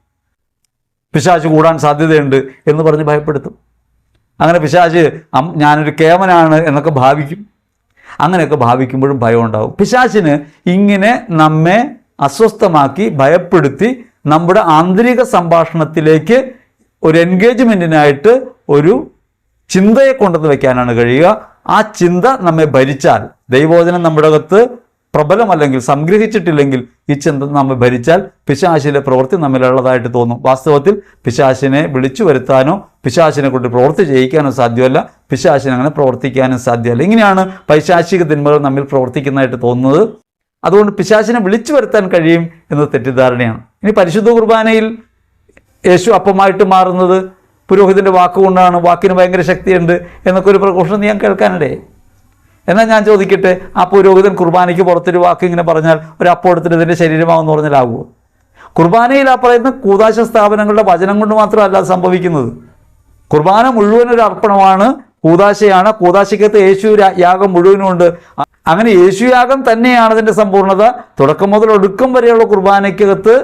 പിശാച് കൂടാൻ സാധ്യതയുണ്ട് എന്ന് പറഞ്ഞ് ഭയപ്പെടുത്തും. അങ്ങനെ പിശാച് ഞാനൊരു കേമനാണ് എന്നൊക്കെ ഭാവിക്കും. അങ്ങനെയൊക്കെ ഭാവിക്കുമ്പോഴും ഭയം ഉണ്ടാകും. പിശാചിന് ഇങ്ങനെ നമ്മെ അസ്വസ്ഥമാക്കി ഭയപ്പെടുത്തി നമ്മുടെ ആന്തരിക സംഭാഷണത്തിലേക്ക് ഒരു എൻഗേജ്മെൻറ്റിനായിട്ട് ഒരു ചിന്തയെ കൊണ്ടുവന്ന് വയ്ക്കാനാണ് കഴിയുക. ആ ചിന്ത നമ്മെ ഭരിച്ചാൽ, ദൈവവചനം നമ്മുടെ അകത്ത് പ്രബലമല്ലെങ്കിൽ സംഗ്രഹിച്ചിട്ടില്ലെങ്കിൽ ഈ ചിന്ത നമ്മെ ഭരിച്ചാൽ പിശാചിലെ പ്രവൃത്തി നമ്മിലുള്ളതായിട്ട് തോന്നും. വാസ്തവത്തിൽ പിശാചിനെ വിളിച്ചു വരുത്താനോ പിശാചിനെ കൊണ്ട് പ്രവൃത്തി ചെയ്യിക്കാനോ സാധ്യമല്ല, പിശാചിനെ അങ്ങനെ പ്രവർത്തിക്കാനും സാധ്യമല്ല. ഇങ്ങനെയാണ് പൈശാചിക തിന്മകൾ നമ്മിൽ പ്രവർത്തിക്കുന്നതായിട്ട് തോന്നുന്നത്. അതുകൊണ്ട് പിശാചിനെ വിളിച്ചു വരുത്താൻ കഴിയും എന്നത് തെറ്റിദ്ധാരണയാണ്. ഇനി പരിശുദ്ധ കുർബാനയിൽ യേശു അപ്പമായിട്ട് മാറുന്നത് പുരോഹിതൻ്റെ വാക്കുകൊണ്ടാണ്, വാക്കിന് ഭയങ്കര ശക്തിയുണ്ട് എന്നൊക്കെ ഒരു പ്രഘോഷണം ഞാൻ കേൾക്കാനിടയായി. എന്നാൽ ഞാൻ ചോദിക്കട്ടെ, ആ പുരോഹിതൻ കുർബാനയ്ക്ക് പുറത്തൊരു വാക്ക് ഇങ്ങനെ പറഞ്ഞാൽ ഒരു അപ്പം എടുത്തിട്ട് ഇതിൻ്റെ ശരീരമാവെന്ന് പറഞ്ഞാലാകുമോ? കുർബാനയിൽ ആ പറയുന്ന കൂദാശ സ്ഥാപനങ്ങളുടെ വചനം കൊണ്ട് മാത്രമല്ല സംഭവിക്കുന്നത്. കുർബാന മുഴുവൻ ഒരു അർപ്പണമാണ്, കൂദാശയാണ്. കൂദാശയ്ക്കകത്ത് യേശു യാഗം മുഴുവനുമുണ്ട്. അങ്ങനെ യേശുയാഗം തന്നെയാണ് അതിൻ്റെ സമ്പൂർണ്ണത. തുടക്കം മുതൽ ഒടുക്കം വരെയുള്ള കുർബാനയ്ക്കകത്ത്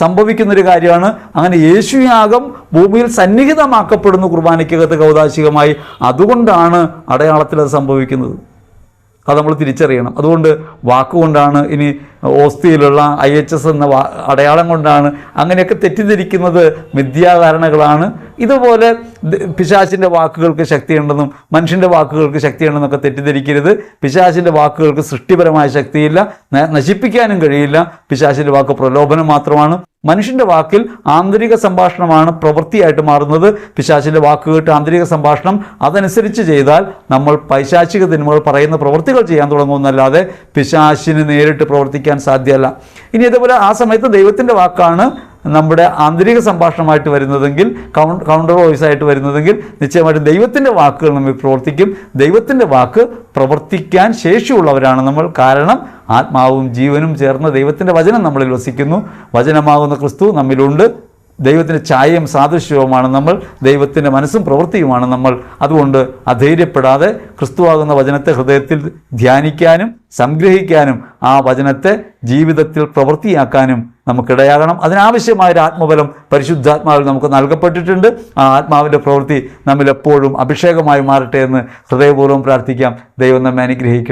സംഭവിക്കുന്നൊരു കാര്യമാണ്. അങ്ങനെ യേശുയാഗം ഭൂമിയിൽ സന്നിഹിതമാക്കപ്പെടുന്നു കുർബാനയ്ക്കകത്ത് കൗദാശികമായി. അതുകൊണ്ടാണ് അടയാളത്തിൽ അത് സംഭവിക്കുന്നത്. അത് നമ്മൾ തിരിച്ചറിയണം. അതുകൊണ്ട് വാക്കുകൊണ്ടാണ്, ഇനി ഓസ്തിയിലുള്ള IHS എന്ന അടയാളം കൊണ്ടാണ്, അങ്ങനെയൊക്കെ തെറ്റിദ്ധരിക്കുന്നത് മിഥ്യാധാരണകളാണ്. ഇതുപോലെ പിശാചിൻ്റെ വാക്കുകൾക്ക് ശക്തിയുണ്ടെന്നും മനുഷ്യൻ്റെ വാക്കുകൾക്ക് ശക്തിയുണ്ടെന്നൊക്കെ തെറ്റിദ്ധരിക്കരുത്. പിശാചിൻ്റെ വാക്കുകൾക്ക് സൃഷ്ടിപരമായ ശക്തിയില്ല, നശിപ്പിക്കാനും കഴിയില്ല. പിശാചിൻ്റെ വാക്ക് പ്രലോഭനം മാത്രമാണ്. മനുഷ്യൻ്റെ വാക്കിൽ ആന്തരിക സംഭാഷണമാണ് പ്രവൃത്തിയായിട്ട് മാറുന്നത്. പിശാചിൻ്റെ വാക്ക് കേട്ട് ആന്തരിക സംഭാഷണം അതനുസരിച്ച് ചെയ്താൽ നമ്മൾ പൈശാചിക തിന്മകൾ പറയുന്ന പ്രവൃത്തികൾ ചെയ്യാൻ തുടങ്ങുമെന്നല്ലാതെ പിശാചിന് നേരിട്ട് പ്രവർത്തിക്കാൻ സാധ്യമല്ല. ഇനി ഇതുപോലെ ആ സമയത്ത് ദൈവത്തിൻ്റെ വാക്കാണ് നമ്മുടെ ആന്തരിക സംഭാഷണമായിട്ട് വരുന്നതെങ്കിൽ, കൗണ്ടർ വോയിസ് ആയിട്ട് വരുന്നതെങ്കിൽ നിശ്ചയമായിട്ടും ദൈവത്തിൻ്റെ വാക്കുകൾ നമ്മൾ പ്രവർത്തിക്കും. ദൈവത്തിൻ്റെ വാക്ക് പ്രവർത്തിക്കാൻ ശേഷിയുള്ളവരാണ് നമ്മൾ. കാരണം ആത്മാവും ജീവനും ചേർന്ന ദൈവത്തിൻ്റെ വചനം നമ്മളിൽ വസിക്കുന്നു. വചനമാകുന്ന ക്രിസ്തു നമ്മിലുണ്ട്. ദൈവത്തിൻ്റെ ഛായയും സാദൃശ്യവുമാണ് നമ്മൾ, ദൈവത്തിൻ്റെ മനസ്സും പ്രവൃത്തിയുമാണ് നമ്മൾ. അതുകൊണ്ട് അധൈര്യപ്പെടാതെ ക്രിസ്തുവാകുന്ന വചനത്തെ ഹൃദയത്തിൽ ധ്യാനിക്കാനും സംഗ്രഹിക്കാനും ആ വചനത്തെ ജീവിതത്തിൽ പ്രവൃത്തിയാക്കാനും നമുക്കിടയാകണം. അതിനാവശ്യമായൊരു ആത്മബലം പരിശുദ്ധാത്മാവിൽ നമുക്ക് നൽകപ്പെട്ടിട്ടുണ്ട്. ആ ആത്മാവിൻ്റെ പ്രവൃത്തി നമ്മിലെപ്പോഴും അഭിഷേകമായി മാറട്ടെ എന്ന് ഹൃദയപൂർവ്വം പ്രാർത്ഥിക്കാം. ദൈവം നമ്മെ അനുഗ്രഹിക്കട്ടെ.